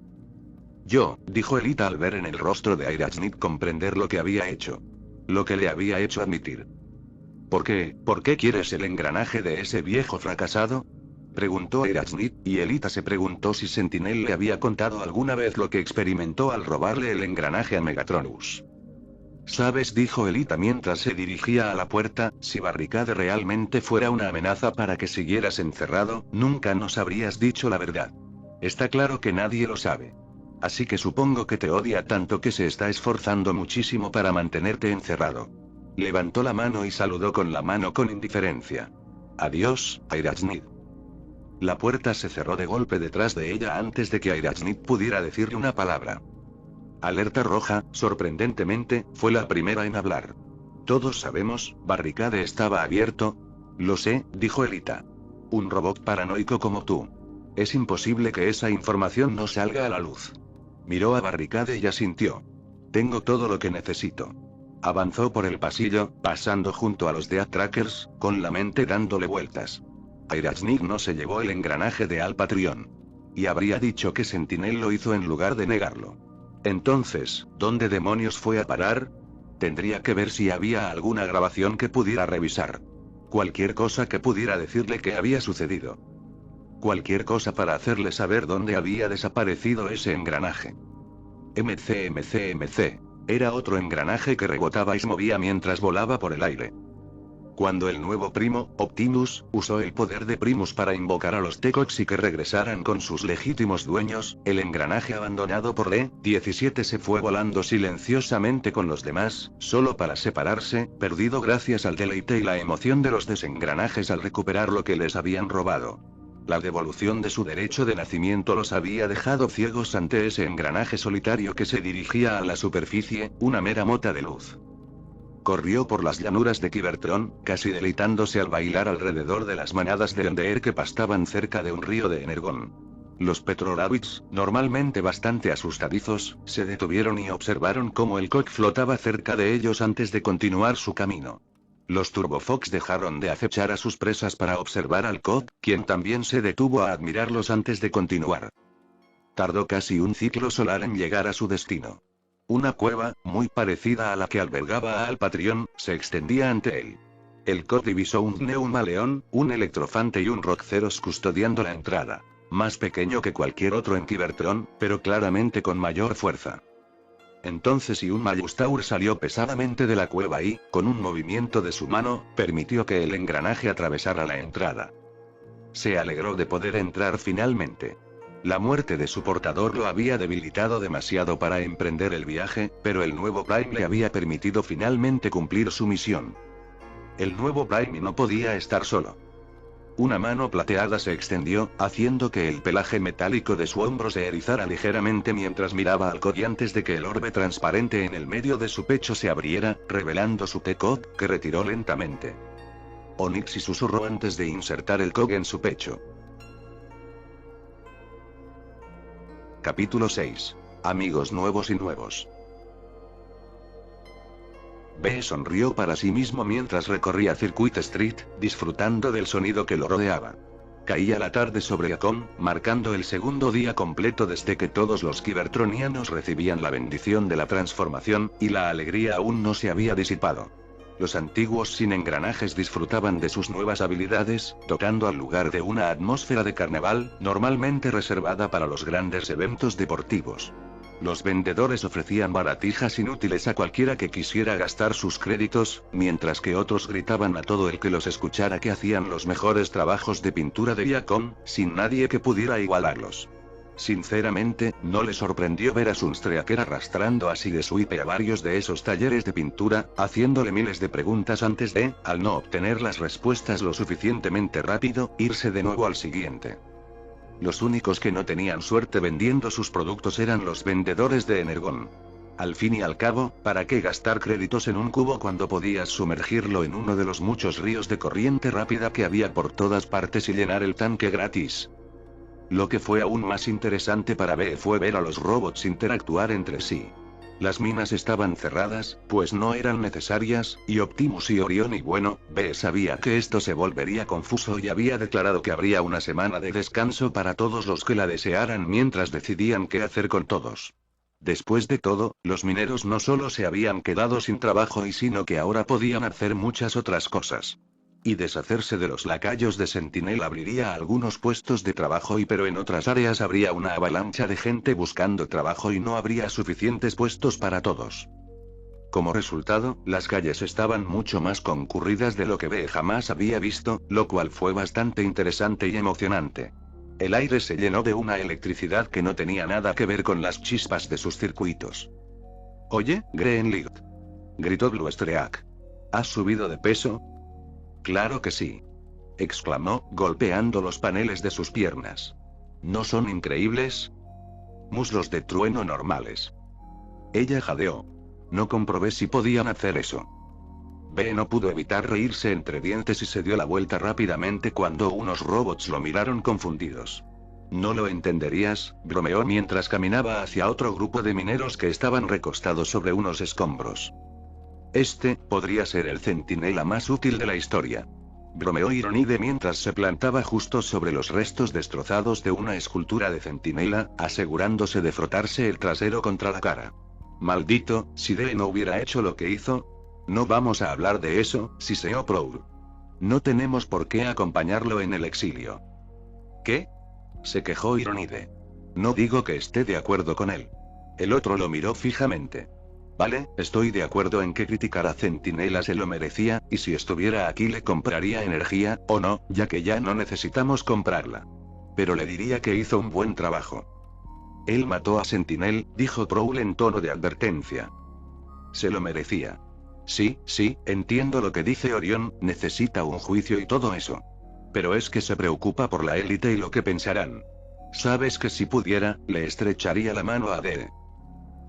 Yo, dijo Elita al ver en el rostro de Irachnid comprender lo que había hecho. Lo que le había hecho admitir. ¿Por qué quieres el engranaje de ese viejo fracasado? Preguntó Irachnid, y Elita se preguntó si Sentinel le había contado alguna vez lo que experimentó al robarle el engranaje a Megatronus. ¿Sabes?, dijo Elita mientras se dirigía a la puerta, si Barricade realmente fuera una amenaza para que siguieras encerrado, nunca nos habrías dicho la verdad. Está claro que nadie lo sabe. Así que supongo que te odia tanto que se está esforzando muchísimo para mantenerte encerrado. Levantó la mano y saludó con la mano con indiferencia. Adiós, Irachnid. La puerta se cerró de golpe detrás de ella antes de que Irachnid pudiera decirle una palabra. Alerta roja, sorprendentemente, fue la primera en hablar. Todos sabemos, Barricade estaba abierto. Lo sé, dijo Elita. Un robot paranoico como tú. Es imposible que esa información no salga a la luz. Miró a Barricade y asintió. Tengo todo lo que necesito. Avanzó por el pasillo, pasando junto a los Death Trackers, con la mente dándole vueltas. Irachnid no se llevó el engranaje de Alpatrión. Y habría dicho que Sentinel lo hizo en lugar de negarlo. Entonces, ¿dónde demonios fue a parar? Tendría que ver si había alguna grabación que pudiera revisar. Cualquier cosa que pudiera decirle que había sucedido. Cualquier cosa para hacerle saber dónde había desaparecido ese engranaje. MC. Era otro engranaje que rebotaba y se movía mientras volaba por el aire. Cuando el nuevo primo, Optimus, usó el poder de Primus para invocar a los Tecox y que regresaran con sus legítimos dueños, el engranaje abandonado por E-17 se fue volando silenciosamente con los demás, solo para separarse, perdido gracias al deleite y la emoción de los desengranajes al recuperar lo que les habían robado. La devolución de su derecho de nacimiento los había dejado ciegos ante ese engranaje solitario que se dirigía a la superficie, una mera mota de luz. Corrió por las llanuras de Cybertron, casi deleitándose al bailar alrededor de las manadas de Endeer que pastaban cerca de un río de Energon. Los Petrorabbits, normalmente bastante asustadizos, se detuvieron y observaron cómo el Cog flotaba cerca de ellos antes de continuar su camino. Los Turbofox dejaron de acechar a sus presas para observar al Cog, quien también se detuvo a admirarlos antes de continuar. Tardó casi un ciclo solar en llegar a su destino. Una cueva, muy parecida a la que albergaba a Alpatrión, se extendía ante él. El Cod divisó un Neumaleón, un Electrofante y un Rockceros custodiando la entrada. Más pequeño que cualquier otro en Cybertron, pero claramente con mayor fuerza. Entonces un Majustaur salió pesadamente de la cueva y, con un movimiento de su mano, permitió que el engranaje atravesara la entrada. Se alegró de poder entrar finalmente. La muerte de su portador lo había debilitado demasiado para emprender el viaje, pero el nuevo Prime le había permitido finalmente cumplir su misión. El nuevo Prime no podía estar solo. Una mano plateada se extendió, haciendo que el pelaje metálico de su hombro se erizara ligeramente mientras miraba al Cod y antes de que el orbe transparente en el medio de su pecho se abriera, revelando su T-Cod, que retiró lentamente. Onyxy susurró antes de insertar el Cog en su pecho. Capítulo 6. Amigos nuevos y nuevos. B sonrió para sí mismo mientras recorría Circuit Street, disfrutando del sonido que lo rodeaba. Caía la tarde sobre Yacon, marcando el segundo día completo desde que todos los Cybertronianos recibían la bendición de la transformación, y la alegría aún no se había disipado. Los antiguos sin engranajes disfrutaban de sus nuevas habilidades, tocando al lugar de una atmósfera de carnaval, normalmente reservada para los grandes eventos deportivos. Los vendedores ofrecían baratijas inútiles a cualquiera que quisiera gastar sus créditos, mientras que otros gritaban a todo el que los escuchara que hacían los mejores trabajos de pintura de Yacon, sin nadie que pudiera igualarlos. Sinceramente, no le sorprendió ver a Sunstreaker arrastrando así de Swipe a varios de esos talleres de pintura, haciéndole miles de preguntas antes de, al no obtener las respuestas lo suficientemente rápido, irse de nuevo al siguiente. Los únicos que no tenían suerte vendiendo sus productos eran los vendedores de Energon. Al fin y al cabo, ¿para qué gastar créditos en un cubo cuando podías sumergirlo en uno de los muchos ríos de corriente rápida que había por todas partes y llenar el tanque gratis? Lo que fue aún más interesante para B fue ver a los robots interactuar entre sí. Las minas estaban cerradas, pues no eran necesarias, y Optimus y Orion y bueno, B sabía que esto se volvería confuso y había declarado que habría una semana de descanso para todos los que la desearan mientras decidían qué hacer con todos. Después de todo, los mineros no solo se habían quedado sin trabajo sino que ahora podían hacer muchas otras cosas. Y deshacerse de los lacayos de Sentinel abriría algunos puestos de trabajo pero en otras áreas habría una avalancha de gente buscando trabajo y no habría suficientes puestos para todos. Como resultado, las calles estaban mucho más concurridas de lo que B jamás había visto, lo cual fue bastante interesante y emocionante. El aire se llenó de una electricidad que no tenía nada que ver con las chispas de sus circuitos. «Oye, Greenlit», gritó Bluestreak. «¿Has subido de peso?» «Claro que sí», exclamó, golpeando los paneles de sus piernas. «¿No son increíbles? Muslos de trueno normales». Ella jadeó. No comprobé si podían hacer eso. B no pudo evitar reírse entre dientes y se dio la vuelta rápidamente cuando unos robots lo miraron confundidos. «No lo entenderías», bromeó mientras caminaba hacia otro grupo de mineros que estaban recostados sobre unos escombros. «Este, podría ser el centinela más útil de la historia», bromeó Ironide mientras se plantaba justo sobre los restos destrozados de una escultura de centinela, asegurándose de frotarse el trasero contra la cara. «Maldito, si D no hubiera hecho lo que hizo». «No vamos a hablar de eso», siseó Prowl. «No tenemos por qué acompañarlo en el exilio». ¿Qué? Se quejó Ironide. No digo que esté de acuerdo con él. El otro lo miró fijamente. Vale, estoy de acuerdo en que criticar a Centinela se lo merecía, y si estuviera aquí le compraría energía, o no, ya que ya no necesitamos comprarla. Pero le diría que hizo un buen trabajo. Él mató a Sentinel, dijo Prowl en tono de advertencia. Se lo merecía. Sí, entiendo lo que dice Orión, necesita un juicio y todo eso. Pero es que se preocupa por la élite y lo que pensarán. Sabes que si pudiera, le estrecharía la mano a Dee.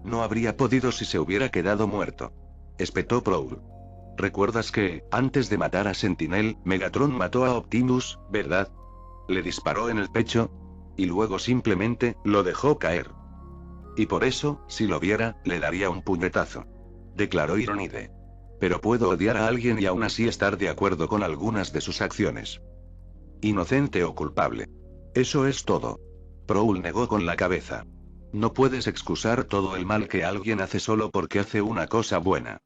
No habría podido si se hubiera quedado muerto. Espetó Prowl. ¿Recuerdas que, antes de matar a Sentinel, Megatron mató a Optimus, verdad? Le disparó en el pecho. Y luego simplemente, lo dejó caer. Y por eso, si lo viera, le daría un puñetazo. Declaró Ironide. Pero puedo odiar a alguien y aún así estar de acuerdo con algunas de sus acciones. Inocente o culpable. Eso es todo. Prowl negó con la cabeza. No puedes excusar todo el mal que alguien hace solo porque hace una cosa buena.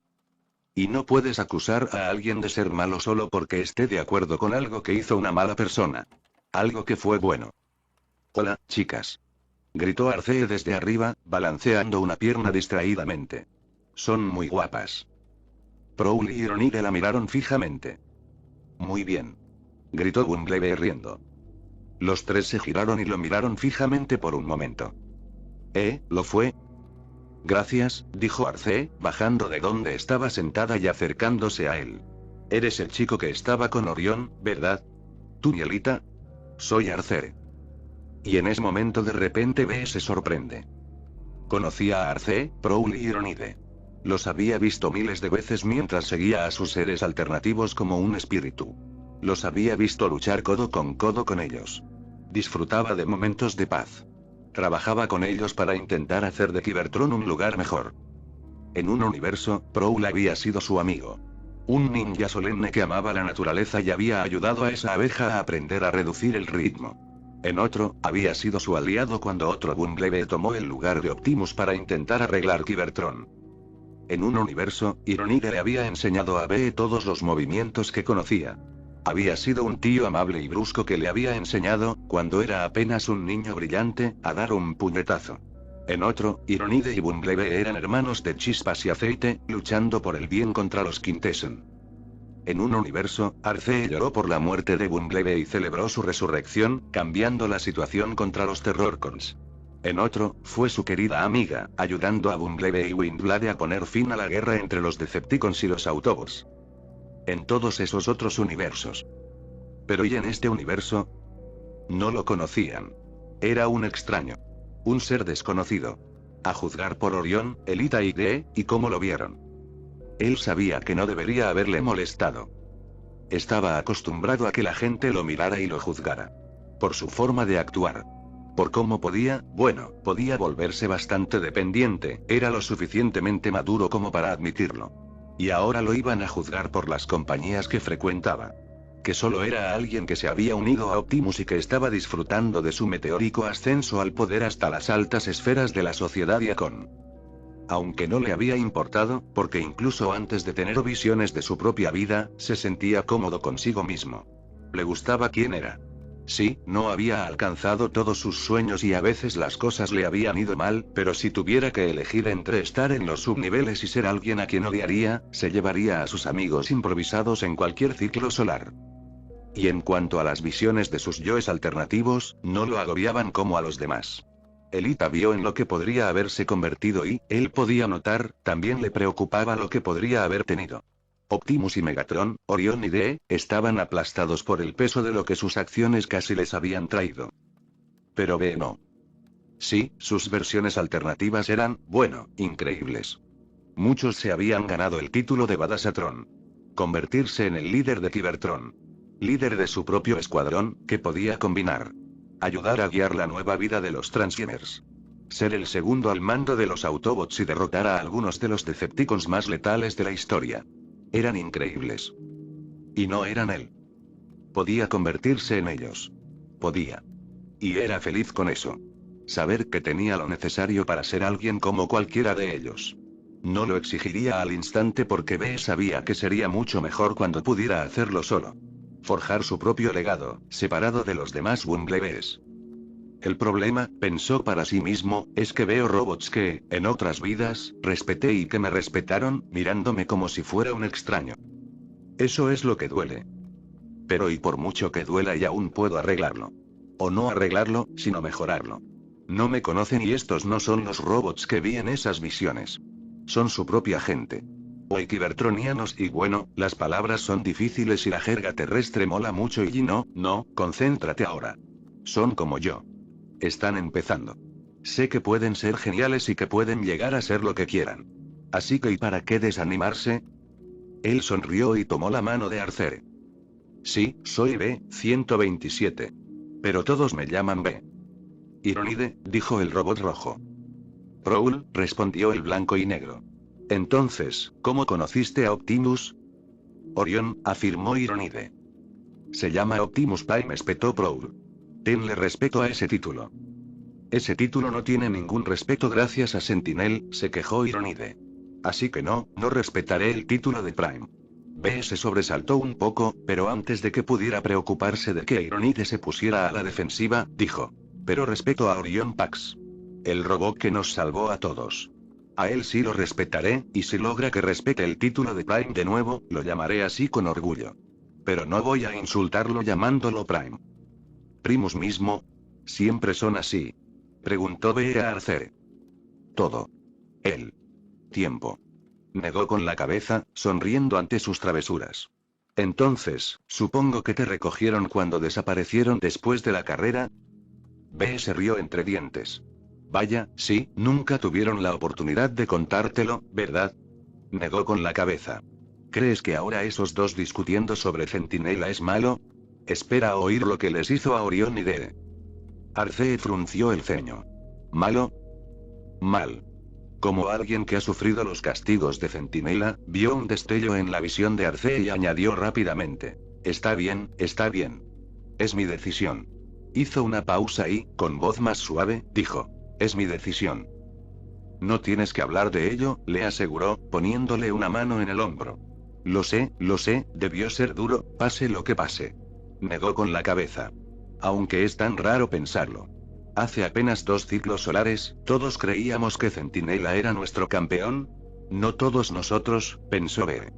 Y no puedes acusar a alguien de ser malo solo porque esté de acuerdo con algo que hizo una mala persona. Algo que fue bueno. Hola, chicas. Gritó Arcee desde arriba, balanceando una pierna distraídamente. Son muy guapas. Prowl y Ironide la miraron fijamente. Muy bien. Gritó Bumblebee riendo. Los tres se giraron y lo miraron fijamente por un momento. ¿Lo fue? Gracias, dijo Arcee, bajando de donde estaba sentada y acercándose a él. Eres el chico que estaba con Orión, ¿verdad? ¿Tú, Mielita? Soy Arcee. Y en ese momento de repente Bee se sorprende. Conocía a Arcee, Prowl y Ironide. Los había visto miles de veces mientras seguía a sus seres alternativos como un espíritu. Los había visto luchar codo con ellos. Disfrutaba de momentos de paz. Trabajaba con ellos para intentar hacer de Cybertron un lugar mejor. En un universo, Prowl había sido su amigo. Un ninja solemne que amaba la naturaleza y había ayudado a esa abeja a aprender a reducir el ritmo. En otro, había sido su aliado cuando otro Bumblebee tomó el lugar de Optimus para intentar arreglar Cybertron. En un universo, Ironide le había enseñado a Bee todos los movimientos que conocía. Había sido un tío amable y brusco que le había enseñado, cuando era apenas un niño brillante, a dar un puñetazo. En otro, Ironide y Bumblebee eran hermanos de chispas y aceite, luchando por el bien contra los Quintesson. En un universo, Arcee lloró por la muerte de Bumblebee y celebró su resurrección, cambiando la situación contra los Terrorcons. En otro, fue su querida amiga, ayudando a Bumblebee y Windblade a poner fin a la guerra entre los Decepticons y los Autobots. En todos esos otros universos. Pero ¿y en este universo? No lo conocían. Era un extraño. Un ser desconocido. A juzgar por Orión, Elita y Dee, y cómo lo vieron. Él sabía que no debería haberle molestado. Estaba acostumbrado a que la gente lo mirara y lo juzgara. Por su forma de actuar. Por cómo podía volverse bastante dependiente, era lo suficientemente maduro como para admitirlo. Y ahora lo iban a juzgar por las compañías que frecuentaba. Que solo era alguien que se había unido a Optimus y que estaba disfrutando de su meteórico ascenso al poder hasta las altas esferas de la sociedad Iacon. Aunque no le había importado, porque incluso antes de tener visiones de su propia vida, se sentía cómodo consigo mismo. Le gustaba quién era. Sí, no había alcanzado todos sus sueños y a veces las cosas le habían ido mal, pero si tuviera que elegir entre estar en los subniveles y ser alguien a quien odiaría, se llevaría a sus amigos improvisados en cualquier ciclo solar. Y en cuanto a las visiones de sus yoes alternativos, no lo agobiaban como a los demás. Elita vio en lo que podría haberse convertido y, él podía notar, también le preocupaba lo que podría haber tenido. Optimus y Megatron, Orión y Dee, estaban aplastados por el peso de lo que sus acciones casi les habían traído. Pero Bee no. Sí, sus versiones alternativas eran, increíbles. Muchos se habían ganado el título de Badassatron. Convertirse en el líder de Cybertron. Líder de su propio escuadrón, que podía combinar. Ayudar a guiar la nueva vida de los Transformers. Ser el segundo al mando de los Autobots y derrotar a algunos de los Decepticons más letales de la historia. Eran increíbles. Y no eran él. Podía convertirse en ellos. Podía. Y era feliz con eso. Saber que tenía lo necesario para ser alguien como cualquiera de ellos. No lo exigiría al instante porque Bee sabía que sería mucho mejor cuando pudiera hacerlo solo. Forjar su propio legado, separado de los demás Bumblebees. El problema, pensó para sí mismo, es que veo robots que, en otras vidas, respeté y que me respetaron, mirándome como si fuera un extraño. Eso es lo que duele. Pero y por mucho que duela y aún puedo arreglarlo. O no arreglarlo, sino mejorarlo. No me conocen y estos no son los robots que vi en esas visiones. Son su propia gente. O cybertronianos y bueno, las palabras son difíciles y la jerga terrestre mola mucho y no, concéntrate ahora. Son como yo. Están empezando. Sé que pueden ser geniales y que pueden llegar a ser lo que quieran. Así que ¿y para qué desanimarse? Él sonrió y tomó la mano de Arcere. Sí, soy B-127. Pero todos me llaman B. Ironide, dijo el robot rojo. Prowl, respondió el blanco y negro. Entonces, ¿cómo conociste a Optimus? Orión, afirmó Ironide. Se llama Optimus Prime, espetó Prowl. Tenle respeto a ese título. Ese título no tiene ningún respeto gracias a Sentinel, se quejó Ironide. Así que no respetaré el título de Prime. B se sobresaltó un poco, pero antes de que pudiera preocuparse de que Ironide se pusiera a la defensiva, dijo. Pero respeto a Orion Pax. El robot que nos salvó a todos. A él sí lo respetaré, y si logra que respete el título de Prime de nuevo, lo llamaré así con orgullo. Pero no voy a insultarlo llamándolo Prime. Primus mismo. ¿Siempre son así? Preguntó B a Arcere. Todo. El tiempo. Negó con la cabeza, sonriendo ante sus travesuras. Entonces, supongo que te recogieron cuando desaparecieron después de la carrera. B se rió entre dientes. Vaya, sí, nunca tuvieron la oportunidad de contártelo, ¿verdad? Negó con la cabeza. ¿Crees que ahora esos dos discutiendo sobre Centinela es malo? Espera a oír lo que les hizo a Orión y D. Arcee frunció el ceño. ¿Malo? Mal. Como alguien que ha sufrido los castigos de Centinela, vio un destello en la visión de Arcee y añadió rápidamente. Está bien, está bien. Es mi decisión. Hizo una pausa y, con voz más suave, dijo. Es mi decisión. No tienes que hablar de ello, le aseguró, poniéndole una mano en el hombro. Lo sé, debió ser duro, pase lo que pase. Negó con la cabeza. Aunque es tan raro pensarlo. Hace apenas 2 ciclos solares, todos creíamos que Centinela era nuestro campeón. No todos nosotros, pensó B.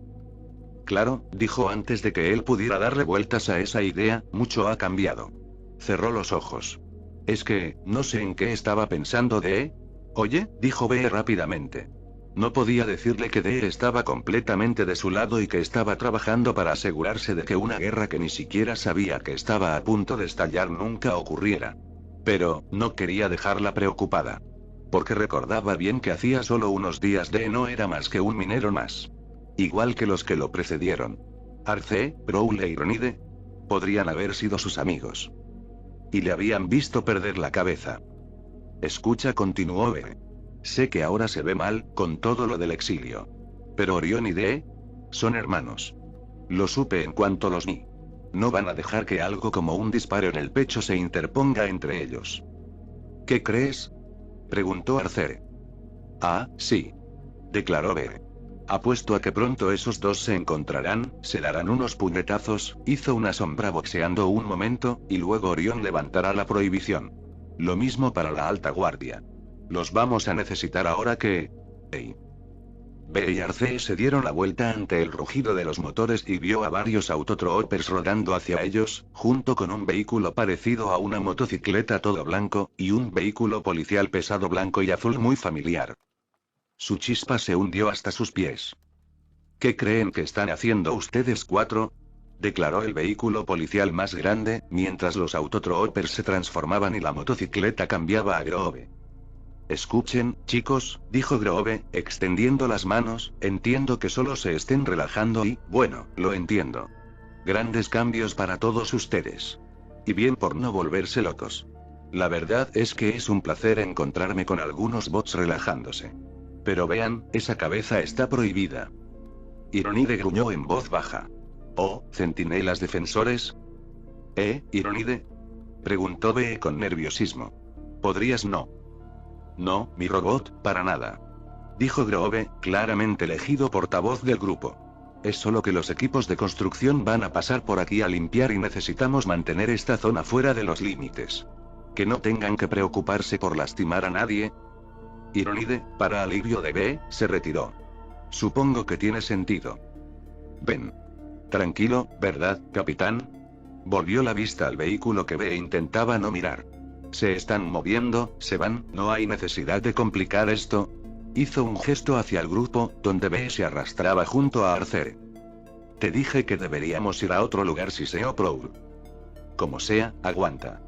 Claro, dijo antes de que él pudiera darle vueltas a esa idea, mucho ha cambiado. Cerró los ojos. Es que, no sé en qué estaba pensando D. Oye, dijo B rápidamente. No podía decirle que D estaba completamente de su lado y que estaba trabajando para asegurarse de que una guerra que ni siquiera sabía que estaba a punto de estallar nunca ocurriera. Pero, no quería dejarla preocupada. Porque recordaba bien que hacía solo unos días D no era más que un minero más. Igual que los que lo precedieron. Arcee, Prowl e Ironide. Podrían haber sido sus amigos. Y le habían visto perder la cabeza. Escucha, continuó B. Sé que ahora se ve mal, con todo lo del exilio. Pero Orión y D. son hermanos. Lo supe en cuanto los vi. No van a dejar que algo como un disparo en el pecho se interponga entre ellos. ¿Qué crees? Preguntó Arcere. Ah, sí. Declaró B. Apuesto a que pronto esos dos se encontrarán, se darán unos puñetazos, hizo una sombra boxeando un momento, y luego Orión levantará la prohibición. Lo mismo para la alta guardia. Los vamos a necesitar ahora que... Hey. B y Arcee se dieron la vuelta ante el rugido de los motores y vio a varios autotroopers rodando hacia ellos, junto con un vehículo parecido a una motocicleta todo blanco, y un vehículo policial pesado blanco y azul muy familiar. Su chispa se hundió hasta sus pies. ¿Qué creen que están haciendo ustedes cuatro? Declaró el vehículo policial más grande, mientras los autotroopers se transformaban y la motocicleta cambiaba a Grove. Escuchen, chicos, dijo Grove, extendiendo las manos, entiendo que solo se estén relajando y, bueno, lo entiendo. Grandes cambios para todos ustedes. Y bien por no volverse locos. La verdad es que es un placer encontrarme con algunos bots relajándose. Pero vean, esa cabeza está prohibida. Ironide gruñó en voz baja. ¿Oh, centinelas defensores? Ironide? Preguntó B con nerviosismo. ¿Podrías no? No, mi robot, para nada. Dijo Grove, claramente elegido portavoz del grupo. Es solo que los equipos de construcción van a pasar por aquí a limpiar y necesitamos mantener esta zona fuera de los límites. Que no tengan que preocuparse por lastimar a nadie. Ironide, para alivio de B, se retiró. Supongo que tiene sentido. Ven. Tranquilo, ¿verdad, capitán? Volvió la vista al vehículo que B intentaba no mirar. Se están moviendo, se van, no hay necesidad de complicar esto. Hizo un gesto hacia el grupo, donde B se arrastraba junto a Arcere. Te dije que deberíamos ir a otro lugar, siseó Prowl. Como sea, aguanta.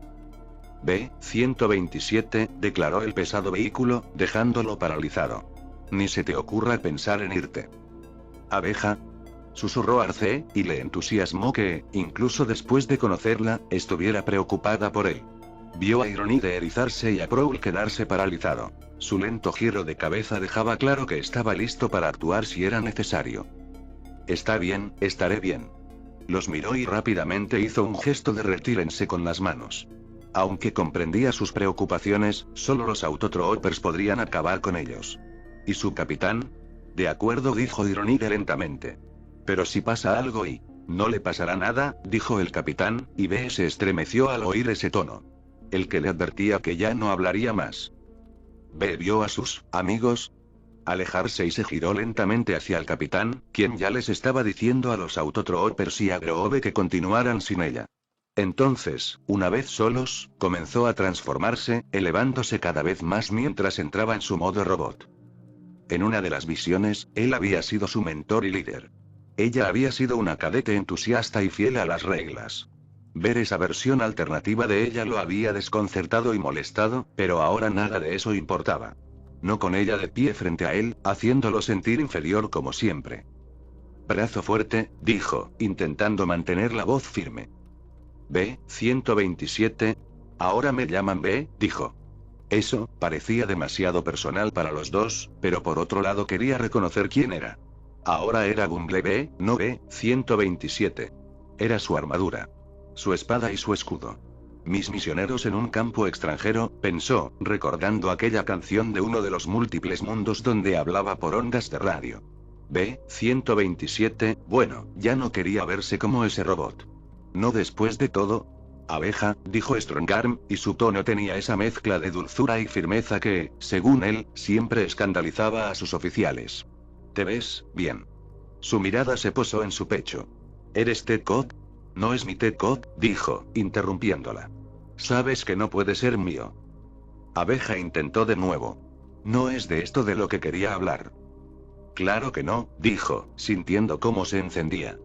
B-127, declaró el pesado vehículo, dejándolo paralizado. Ni se te ocurra pensar en irte. Abeja, susurró Arcee, y le entusiasmó que, incluso después de conocerla, estuviera preocupada por él. Vio a Ironide erizarse y a Prowl quedarse paralizado. Su lento giro de cabeza dejaba claro que estaba listo para actuar si era necesario. Está bien, estaré bien. Los miró y rápidamente hizo un gesto de retírense con las manos. Aunque comprendía sus preocupaciones, solo los Autotroopers podrían acabar con ellos. ¿Y su capitán? De acuerdo, dijo Ironide lentamente. Pero si pasa algo y... No le pasará nada, dijo el capitán, y B se estremeció al oír ese tono. El que le advertía que ya no hablaría más. B vio a sus amigos alejarse y se giró lentamente hacia el capitán, quien ya les estaba diciendo a los Autotroopers y a Groove que continuaran sin ella. Entonces, una vez solos, comenzó a transformarse, elevándose cada vez más mientras entraba en su modo robot. En una de las visiones, él había sido su mentor y líder. Ella había sido una cadete entusiasta y fiel a las reglas. Ver esa versión alternativa de ella lo había desconcertado y molestado, pero ahora nada de eso importaba. No con ella de pie frente a él, haciéndolo sentir inferior como siempre. Brazo fuerte, dijo, intentando mantener la voz firme. B-127. Ahora me llaman B, dijo. Eso, parecía demasiado personal para los dos, pero por otro lado quería reconocer quién era. Ahora era Bumblebee, no B-127. Era su armadura. Su espada y su escudo. Mis misioneros en un campo extranjero, pensó, recordando aquella canción de uno de los múltiples mundos donde hablaba por ondas de radio. B-127, bueno, ya no quería verse como ese robot. No después de todo. Abeja, dijo Strongarm, y su tono tenía esa mezcla de dulzura y firmeza que, según él, siempre escandalizaba a sus oficiales. ¿Te ves bien? Su mirada se posó en su pecho. ¿Eres Ted Cod? No es mi Ted Cod, dijo, interrumpiéndola. Sabes que no puede ser mío. Abeja intentó de nuevo. No es de esto de lo que quería hablar. Claro que no, dijo, sintiendo cómo se encendía.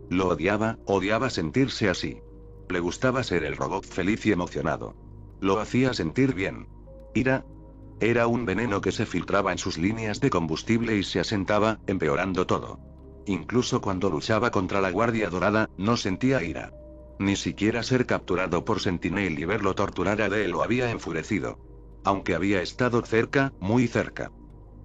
Lo odiaba sentirse así. Le gustaba ser el robot feliz y emocionado. Lo hacía sentir bien. Ira. Era un veneno que se filtraba en sus líneas de combustible y se asentaba, empeorando todo. Incluso cuando luchaba contra la Guardia Dorada, no sentía ira. Ni siquiera ser capturado por Sentinel y verlo torturar a D lo había enfurecido. Aunque había estado cerca, muy cerca.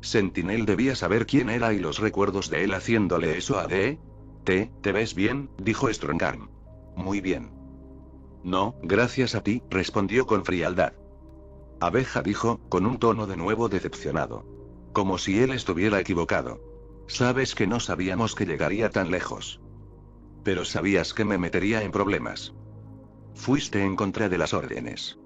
Sentinel debía saber quién era y los recuerdos de él haciéndole eso a D. ¿Te ves bien?, dijo Strongarm. Muy bien. No, gracias a ti, respondió con frialdad. Abeja dijo, con un tono de nuevo decepcionado. Como si él estuviera equivocado. Sabes que no sabíamos que llegaría tan lejos. Pero sabías que me metería en problemas. Fuiste en contra de las órdenes.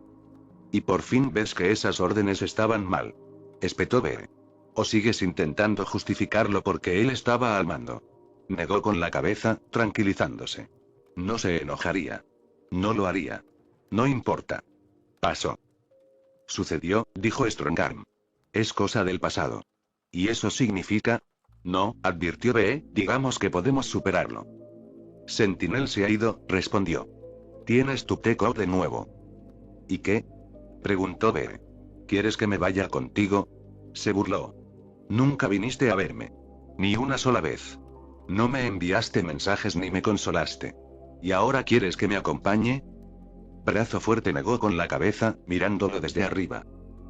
Y por fin ves que esas órdenes estaban mal. Espetó B. ¿O sigues intentando justificarlo porque él estaba al mando? Negó con la cabeza, tranquilizándose. No se enojaría. No lo haría. No importa. Pasó. Sucedió, dijo Strongarm. Es cosa del pasado. ¿Y eso significa? No, advirtió B, digamos que podemos superarlo. Sentinel se ha ido, respondió. Tienes tu Ted Cod de nuevo. ¿Y qué? Preguntó B. ¿Quieres que me vaya contigo? Se burló. Nunca viniste a verme. Ni una sola vez. No me enviaste mensajes ni me consolaste. ¿Y ahora quieres que me acompañe? Brazo fuerte negó con la cabeza, mirándolo desde arriba.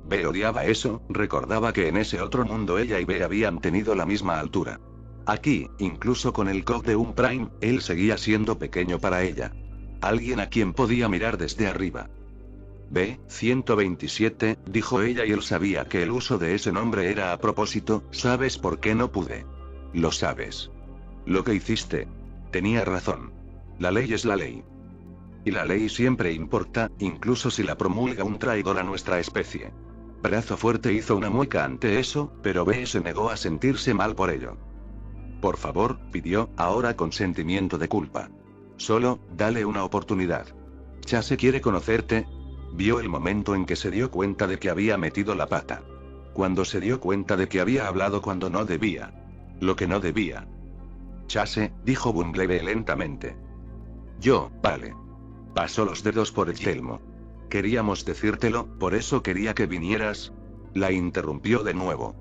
B odiaba eso, recordaba que en ese otro mundo ella y B habían tenido la misma altura. Aquí, incluso con el Cod de un Prime, él seguía siendo pequeño para ella. Alguien a quien podía mirar desde arriba. B-127, dijo ella y él sabía que el uso de ese nombre era a propósito, ¿sabes por qué no pude? Lo sabes. Lo que hiciste. Tenía razón. La ley es la ley. Y la ley siempre importa, incluso si la promulga un traidor a nuestra especie. Brazo Fuerte hizo una mueca ante eso, pero B se negó a sentirse mal por ello. Por favor, pidió, ahora con sentimiento de culpa. Solo, dale una oportunidad. Chase quiere conocerte. Vio el momento en que se dio cuenta de que había metido la pata. Cuando se dio cuenta de que había hablado cuando no debía. Lo que no debía. Chase, dijo Bumblebee lentamente. Vale. Pasó los dedos por el yelmo. Queríamos decírtelo, por eso quería que vinieras. La interrumpió de nuevo.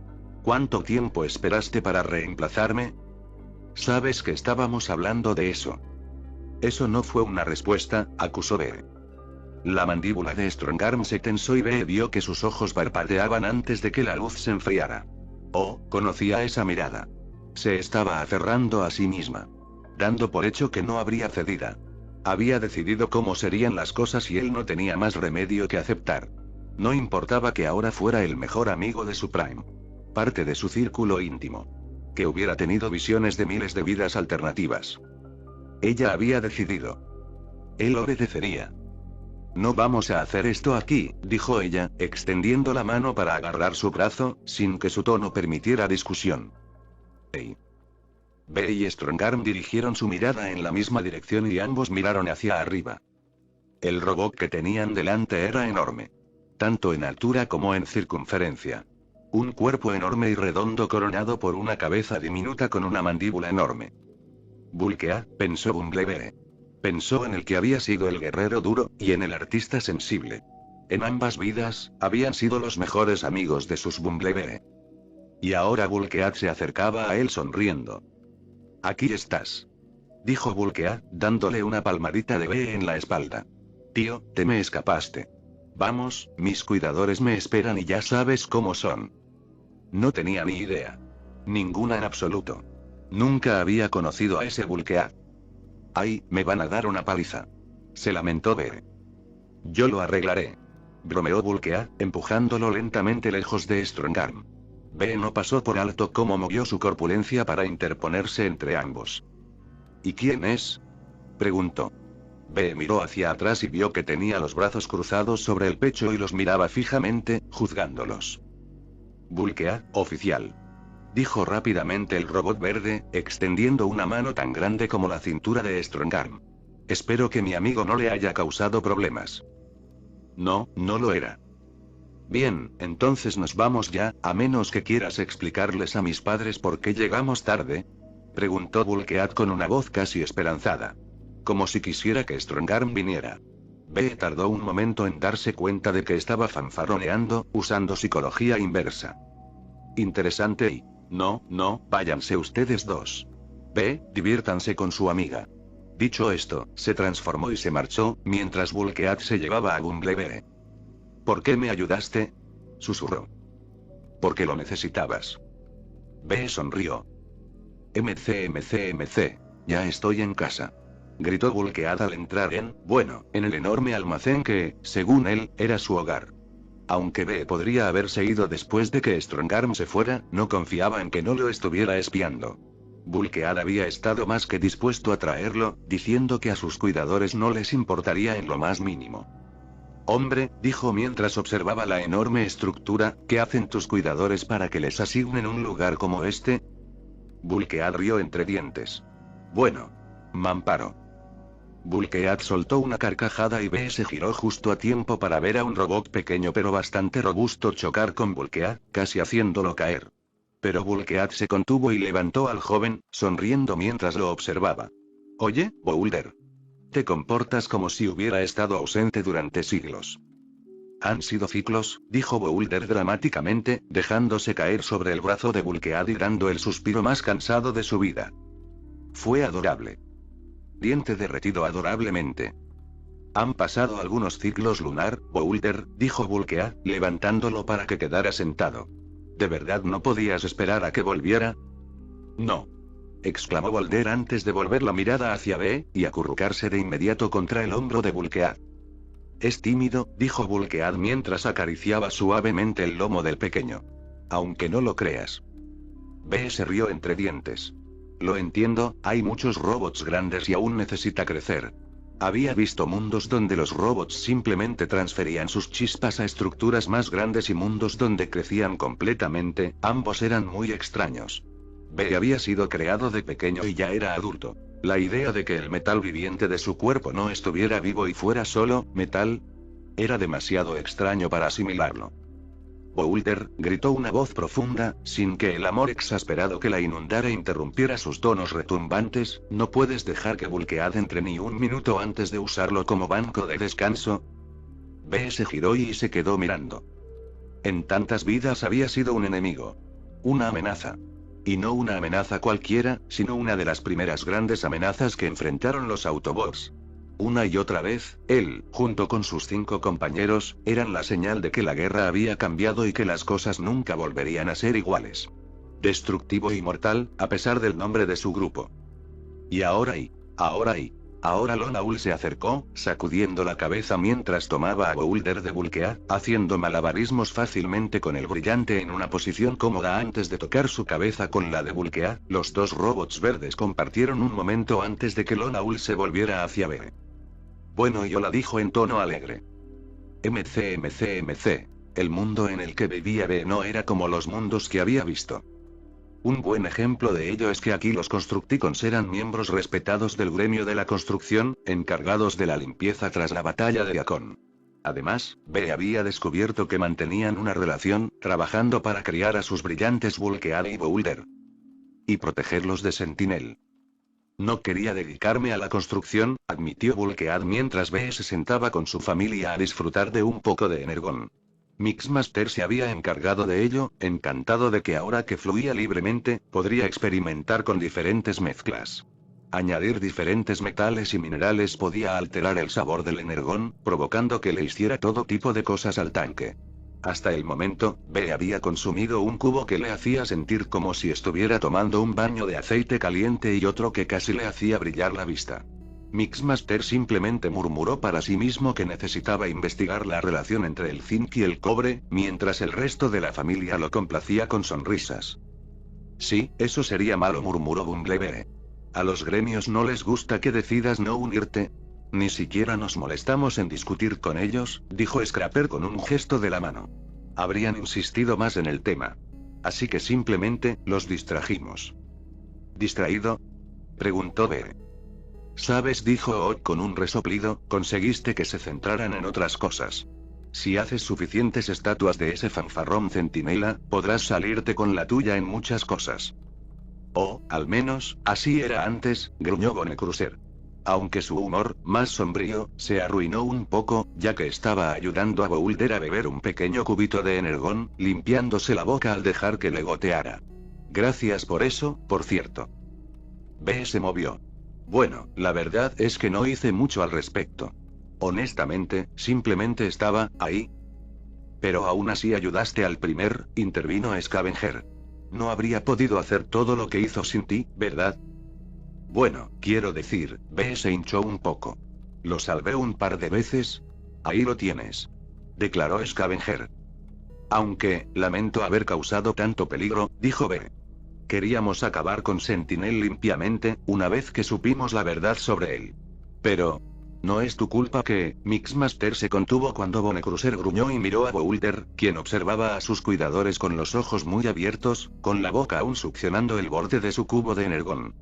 ¿Cuánto tiempo esperaste para reemplazarme? Sabes que estábamos hablando de eso. Eso no fue una respuesta, acusó B. La mandíbula de Strongarm se tensó y B vio que sus ojos parpadeaban antes de que la luz se enfriara. Oh, conocía esa mirada. Se estaba aferrando a sí misma. Dando por hecho que no habría cedida. Había decidido cómo serían las cosas y él no tenía más remedio que aceptar. No importaba que ahora fuera el mejor amigo de su Prime. Parte de su círculo íntimo. Que hubiera tenido visiones de miles de vidas alternativas. Ella había decidido. Él obedecería. No vamos a hacer esto aquí, dijo ella, extendiendo la mano para agarrar su brazo, sin que su tono permitiera discusión. Hey. B y Strongarm dirigieron su mirada en la misma dirección y ambos miraron hacia arriba. El robot que tenían delante era enorme. Tanto en altura como en circunferencia. Un cuerpo enorme y redondo coronado por una cabeza diminuta con una mandíbula enorme. Bulkea, pensó Bumblebee. Pensó en el que había sido el guerrero duro, y en el artista sensible. En ambas vidas, habían sido los mejores amigos de sus Bumblebee. Y ahora Bulkea se acercaba a él sonriendo. Aquí estás. Dijo Bulkea, dándole una palmadita de B en la espalda. Tío, te me escapaste. Vamos, mis cuidadores me esperan y ya sabes cómo son. No tenía ni idea. Ninguna en absoluto. Nunca había conocido a ese Bulkea. Ay, me van a dar una paliza. Se lamentó B. Yo lo arreglaré. Bromeó Bulkea, empujándolo lentamente lejos de Strongarm. B no pasó por alto cómo movió su corpulencia para interponerse entre ambos. ¿Y quién es? Preguntó. B miró hacia atrás y vio que tenía los brazos cruzados sobre el pecho y los miraba fijamente, juzgándolos. Bulkea, oficial. Dijo rápidamente el robot verde, extendiendo una mano tan grande como la cintura de Strongarm. Espero que mi amigo no le haya causado problemas. No, no lo era. Bien, entonces nos vamos ya, a menos que quieras explicarles a mis padres por qué llegamos tarde. Preguntó Bulkea con una voz casi esperanzada. Como si quisiera que Strongarm viniera. B tardó un momento en darse cuenta de que estaba fanfarroneando, usando psicología inversa. Interesante y... No, váyanse ustedes dos. B, diviértanse con su amiga. Dicho esto, se transformó y se marchó, mientras Bulkea se llevaba a Bumblebee. ¿Por qué me ayudaste? Susurró. Porque lo necesitabas. B sonrió. MC, ya estoy en casa. Gritó Bulkea al entrar en el enorme almacén que, según él, era su hogar. Aunque B podría haberse ido después de que Strongarm se fuera, no confiaba en que no lo estuviera espiando. Bulkea había estado más que dispuesto a traerlo, diciendo que a sus cuidadores no les importaría en lo más mínimo. Hombre, dijo mientras observaba la enorme estructura, ¿qué hacen tus cuidadores para que les asignen un lugar como este? Bulkea rió entre dientes. Bueno. Mamparo. Bulkea soltó una carcajada y B se giró justo a tiempo para ver a un robot pequeño pero bastante robusto chocar con Bulkea, casi haciéndolo caer. Pero Bulkea se contuvo y levantó al joven, sonriendo mientras lo observaba. Oye, Boulder. Te comportas como si hubiera estado ausente durante siglos. Han sido ciclos, dijo Boulder dramáticamente, dejándose caer sobre el brazo de Bulkea y dando el suspiro más cansado de su vida. Fue adorable. Diente derretido adorablemente. Han pasado algunos ciclos lunar, Boulder, dijo Bulkea, levantándolo para que quedara sentado. ¿De verdad no podías esperar a que volviera? No. Exclamó Boulder antes de volver la mirada hacia B, y acurrucarse de inmediato contra el hombro de Bulkea. Es tímido, dijo Bulkea mientras acariciaba suavemente el lomo del pequeño. Aunque no lo creas. B se rió entre dientes. Lo entiendo, hay muchos robots grandes y aún necesita crecer. Había visto mundos donde los robots simplemente transferían sus chispas a estructuras más grandes y mundos donde crecían completamente, ambos eran muy extraños. B había sido creado de pequeño y ya era adulto. La idea de que el metal viviente de su cuerpo no estuviera vivo y fuera solo metal era demasiado extraño para asimilarlo. Boulder, gritó una voz profunda, sin que el amor exasperado que la inundara interrumpiera sus tonos retumbantes, ¿no puedes dejar que Bulkead entre ni un minuto antes de usarlo como banco de descanso? B se giró y se quedó mirando. En tantas vidas había sido un enemigo. Una amenaza. Y no una amenaza cualquiera, sino una de las primeras grandes amenazas que enfrentaron los Autobots. Una y otra vez, él, junto con sus 5 compañeros, eran la señal de que la guerra había cambiado y que las cosas nunca volverían a ser iguales. Destructivo y mortal, a pesar del nombre de su grupo. Y ahora Lon Aul se acercó, sacudiendo la cabeza mientras tomaba a Boulder de Bulkead, haciendo malabarismos fácilmente con el brillante en una posición cómoda antes de tocar su cabeza con la de Bulkead. Los 2 robots verdes compartieron un momento antes de que Lon Aul se volviera hacia B. Bueno, Yola dijo en tono alegre. MC. El mundo en el que vivía B no era como los mundos que había visto. Un buen ejemplo de ello es que aquí los Constructicons eran miembros respetados del gremio de la construcción, encargados de la limpieza tras la batalla de Akon. Además, B había descubierto que mantenían una relación, trabajando para criar a sus brillantes Bulkead y Boulder. Y protegerlos de Sentinel. No quería dedicarme a la construcción, admitió Bulkead mientras B se sentaba con su familia a disfrutar de un poco de energón. Mixmaster se había encargado de ello, encantado de que ahora que fluía libremente, podría experimentar con diferentes mezclas. Añadir diferentes metales y minerales podía alterar el sabor del energón, provocando que le hiciera todo tipo de cosas al tanque. Hasta el momento, B había consumido un cubo que le hacía sentir como si estuviera tomando un baño de aceite caliente y otro que casi le hacía brillar la vista. Mixmaster simplemente murmuró para sí mismo que necesitaba investigar la relación entre el zinc y el cobre, mientras el resto de la familia lo complacía con sonrisas. Sí, eso sería malo, murmuró Bumblebee. A los gremios no les gusta que decidas no unirte. Ni siquiera nos molestamos en discutir con ellos, dijo Scrapper con un gesto de la mano. Habrían insistido más en el tema. Así que simplemente, los distrajimos. ¿Distraído?, preguntó B. Sabes, dijo Oak con un resoplido, conseguiste que se centraran en otras cosas. Si haces suficientes estatuas de ese fanfarrón centinela, podrás salirte con la tuya en muchas cosas. O, al menos, así era antes, gruñó Bonecruiser. Aunque su humor, más sombrío, se arruinó un poco, ya que estaba ayudando a Boulder a beber un pequeño cubito de energón, limpiándose la boca al dejar que le goteara. Gracias por eso, por cierto. B se movió. Bueno, la verdad es que no hice mucho al respecto. Honestamente, simplemente estaba ahí. Pero aún así ayudaste al primer, intervino Scavenger. No habría podido hacer todo lo que hizo sin ti, ¿verdad? Bueno, quiero decir, B se hinchó un poco. Lo salvé un par de veces. Ahí lo tienes. Declaró Scavenger. Aunque, lamento haber causado tanto peligro, dijo B. Queríamos acabar con Sentinel limpiamente, una vez que supimos la verdad sobre él. Pero... no es tu culpa que... Mixmaster se contuvo cuando Bonecruiser gruñó y miró a Boulder, quien observaba a sus cuidadores con los ojos muy abiertos, con la boca aún succionando el borde de su cubo de energón.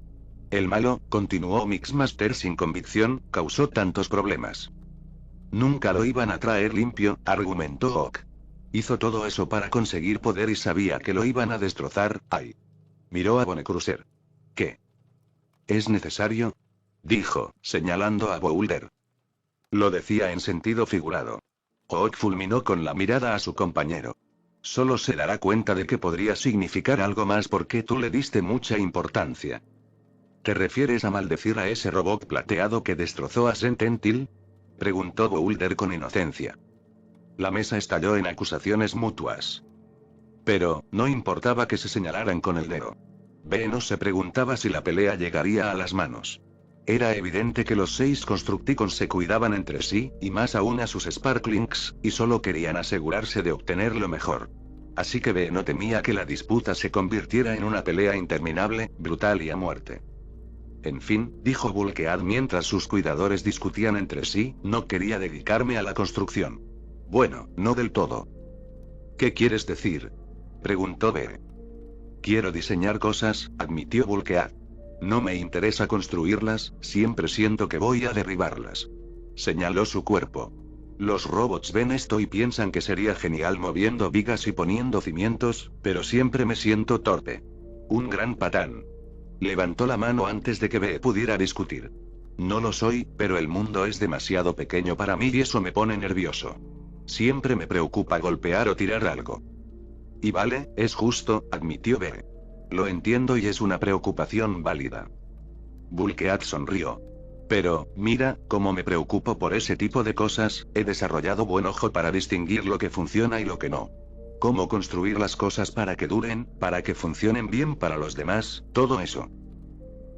El malo, continuó Mixmaster sin convicción, causó tantos problemas. Nunca lo iban a traer limpio, argumentó Oak. Hizo todo eso para conseguir poder y sabía que lo iban a destrozar. ¡Ay! Miró a Bonecruiser. ¿Qué? ¿Es necesario?, dijo, señalando a Boulder. Lo decía en sentido figurado. Oak fulminó con la mirada a su compañero. Solo se dará cuenta de que podría significar algo más porque tú le diste mucha importancia. ¿Te refieres a maldecir a ese robot plateado que destrozó a Sentinel?, preguntó Boulder con inocencia. La mesa estalló en acusaciones mutuas. Pero, no importaba que se señalaran con el dedo. B no se preguntaba si la pelea llegaría a las manos. Era evidente que los 6 Constructicons se cuidaban entre sí, y más aún a sus Sparklings, y solo querían asegurarse de obtener lo mejor. Así que B no temía que la disputa se convirtiera en una pelea interminable, brutal y a muerte. En fin, dijo Bulkead mientras sus cuidadores discutían entre sí, no quería dedicarme a la construcción. Bueno, no del todo. ¿Qué quieres decir? Preguntó B. Quiero diseñar cosas, admitió Bulkead. No me interesa construirlas, siempre siento que voy a derribarlas. Señaló su cuerpo. Los robots ven esto y piensan que sería genial moviendo vigas y poniendo cimientos, pero siempre me siento torpe. Un gran patán. Levantó la mano antes de que B pudiera discutir. No lo soy, pero el mundo es demasiado pequeño para mí y eso me pone nervioso. Siempre me preocupa golpear o tirar algo. Y vale, es justo, admitió B. Lo entiendo y es una preocupación válida. Bulkead sonrió. Pero, mira, como me preocupo por ese tipo de cosas, he desarrollado buen ojo para distinguir lo que funciona y lo que no. Cómo construir las cosas para que duren, para que funcionen bien para los demás, todo eso.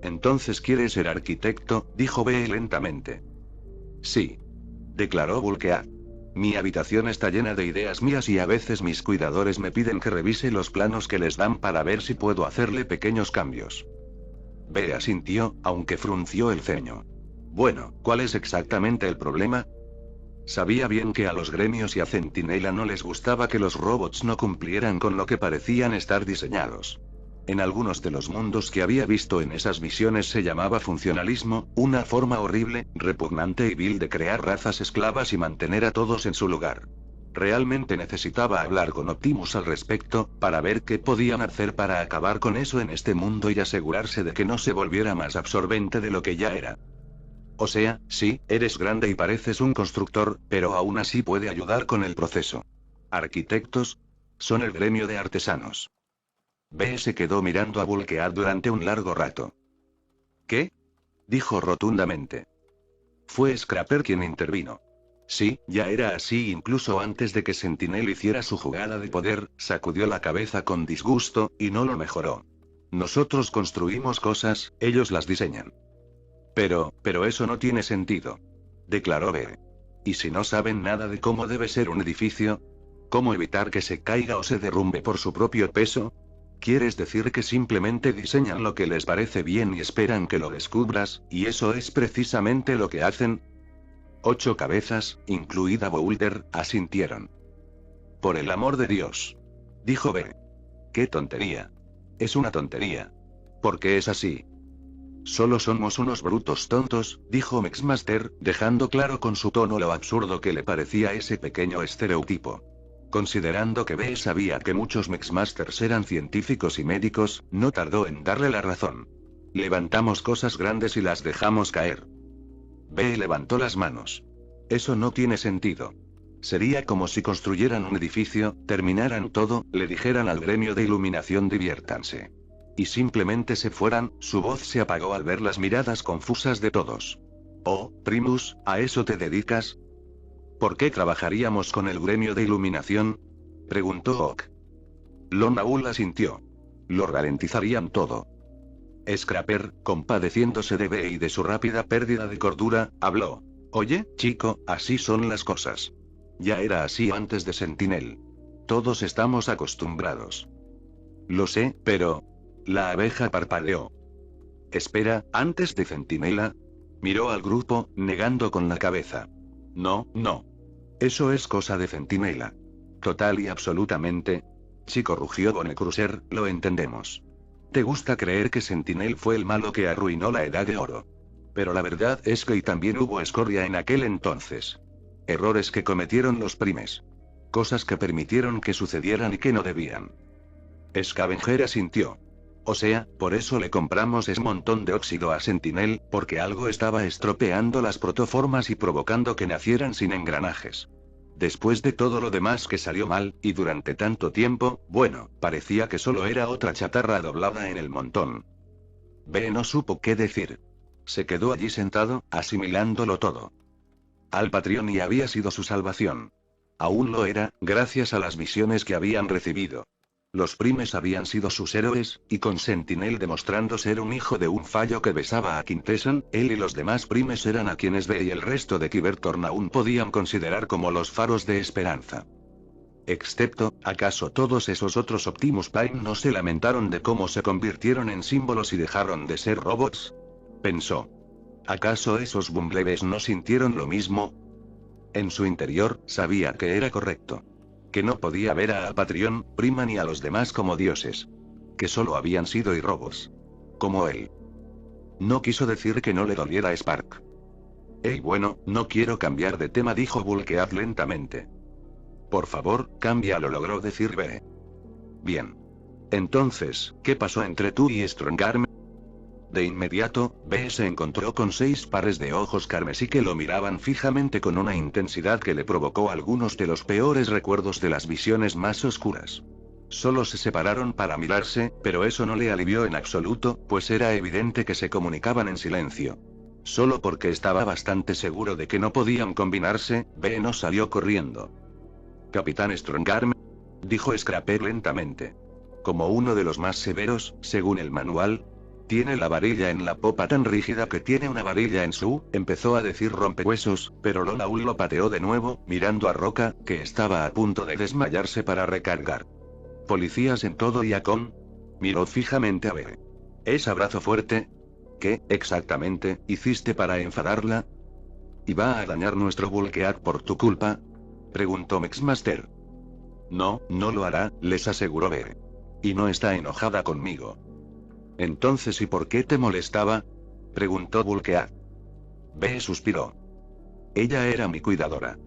Entonces ¿quieres ser arquitecto?, dijo B lentamente. Sí. Declaró Bulkead. Mi habitación está llena de ideas mías y a veces mis cuidadores me piden que revise los planos que les dan para ver si puedo hacerle pequeños cambios. B asintió, aunque frunció el ceño. Bueno, ¿cuál es exactamente el problema? Sabía bien que a los gremios y a Centinela no les gustaba que los robots no cumplieran con lo que parecían estar diseñados. En algunos de los mundos que había visto en esas visiones se llamaba funcionalismo, una forma horrible, repugnante y vil de crear razas esclavas y mantener a todos en su lugar. Realmente necesitaba hablar con Optimus al respecto, para ver qué podían hacer para acabar con eso en este mundo y asegurarse de que no se volviera más absorbente de lo que ya era. O sea, sí, eres grande y pareces un constructor, pero aún así puede ayudar con el proceso. ¿Arquitectos? Son el gremio de artesanos. B se quedó mirando a Bulkead durante un largo rato. ¿Qué? Dijo rotundamente. Fue Scrapper quien intervino. Sí, ya era así incluso antes de que Sentinel hiciera su jugada de poder, sacudió la cabeza con disgusto, y no lo mejoró. Nosotros construimos cosas, ellos las diseñan. Pero eso no tiene sentido. Declaró B. ¿Y si no saben nada de cómo debe ser un edificio? ¿Cómo evitar que se caiga o se derrumbe por su propio peso? ¿Quieres decir que simplemente diseñan lo que les parece bien y esperan que lo descubras, y eso es precisamente lo que hacen? 8 cabezas, incluida Boulder, asintieron. Por el amor de Dios. Dijo B. ¡Qué tontería! Es una tontería. ¿Por qué es así? Solo somos unos brutos tontos, dijo Mexmaster, dejando claro con su tono lo absurdo que le parecía ese pequeño estereotipo. Considerando que B sabía que muchos Mexmasters eran científicos y médicos, no tardó en darle la razón. Levantamos cosas grandes y las dejamos caer. B levantó las manos. Eso no tiene sentido. Sería como si construyeran un edificio, terminaran todo, le dijeran al gremio de iluminación diviértanse. Y simplemente se fueran. Su voz se apagó al ver las miradas confusas de todos. Oh, Primus, ¿a eso te dedicas? ¿Por qué trabajaríamos con el gremio de iluminación? Preguntó Oak. Lon Aul asintió. Lo ralentizarían todo. Scrapper, compadeciéndose de B y de su rápida pérdida de cordura, habló. Oye, chico, así son las cosas. Ya era así antes de Sentinel. Todos estamos acostumbrados. Lo sé, pero... La abeja parpadeó. Espera, antes de Centinela. Miró al grupo, negando con la cabeza. No, no. Eso es cosa de Centinela. Total y absolutamente. Chico, rugió Bonecruiser, lo entendemos. Te gusta creer que Sentinel fue el malo que arruinó la Edad de Oro. Pero la verdad es que también hubo escoria en aquel entonces. Errores que cometieron los primes. Cosas que permitieron que sucedieran y que no debían. Scavenger asintió. O sea, por eso le compramos ese montón de óxido a Sentinel, porque algo estaba estropeando las protoformas y provocando que nacieran sin engranajes. Después de todo lo demás que salió mal, y durante tanto tiempo, bueno, parecía que solo era otra chatarra doblada en el montón. B no supo qué decir. Se quedó allí sentado, asimilándolo todo. Al Patreon había sido su salvación. Aún lo era, gracias a las misiones que habían recibido. Los primes habían sido sus héroes, y con Sentinel demostrando ser un hijo de un fallo que besaba a Quintesson, él y los demás primes eran a quienes B y el resto de Cybertorn aún podían considerar como los faros de esperanza. Excepto, ¿acaso todos esos otros Optimus Prime no se lamentaron de cómo se convirtieron en símbolos y dejaron de ser robots? Pensó. ¿Acaso esos Bumblebees no sintieron lo mismo? En su interior, sabía que era correcto. Que no podía ver a Apatrión, Prima ni a los demás como dioses. Que solo habían sido y robos. Como él. No quiso decir que no le doliera a Spark. Bueno, no quiero cambiar de tema, dijo Bulkead lentamente. Por favor, cámbialo, logró decir B. Bien. Entonces, ¿qué pasó entre tú y Strongarm? De inmediato, B se encontró con 6 pares de ojos carmesí que lo miraban fijamente con una intensidad que le provocó algunos de los peores recuerdos de las visiones más oscuras. Solo se separaron para mirarse, pero eso no le alivió en absoluto, pues era evidente que se comunicaban en silencio. Solo porque estaba bastante seguro de que no podían combinarse, B no salió corriendo. Capitán Strongarm, dijo Scraper lentamente. Como uno de los más severos, según el manual. Tiene la varilla en la popa tan rígida que tiene una varilla en su, empezó a decir Rompehuesos, pero Lonaul lo pateó de nuevo, mirando a Roca, que estaba a punto de desmayarse para recargar. ¿Policías en todo Iacon? Miró fijamente a B. ¿Es abrazo fuerte? ¿Qué, exactamente, hiciste para enfadarla? ¿Y va a dañar nuestro Bulkead por tu culpa? Preguntó Mexmaster. No, no lo hará, les aseguró B. Y no está enojada conmigo. Entonces, ¿y por qué te molestaba? Preguntó Bulkead. B suspiró. Ella era mi cuidadora.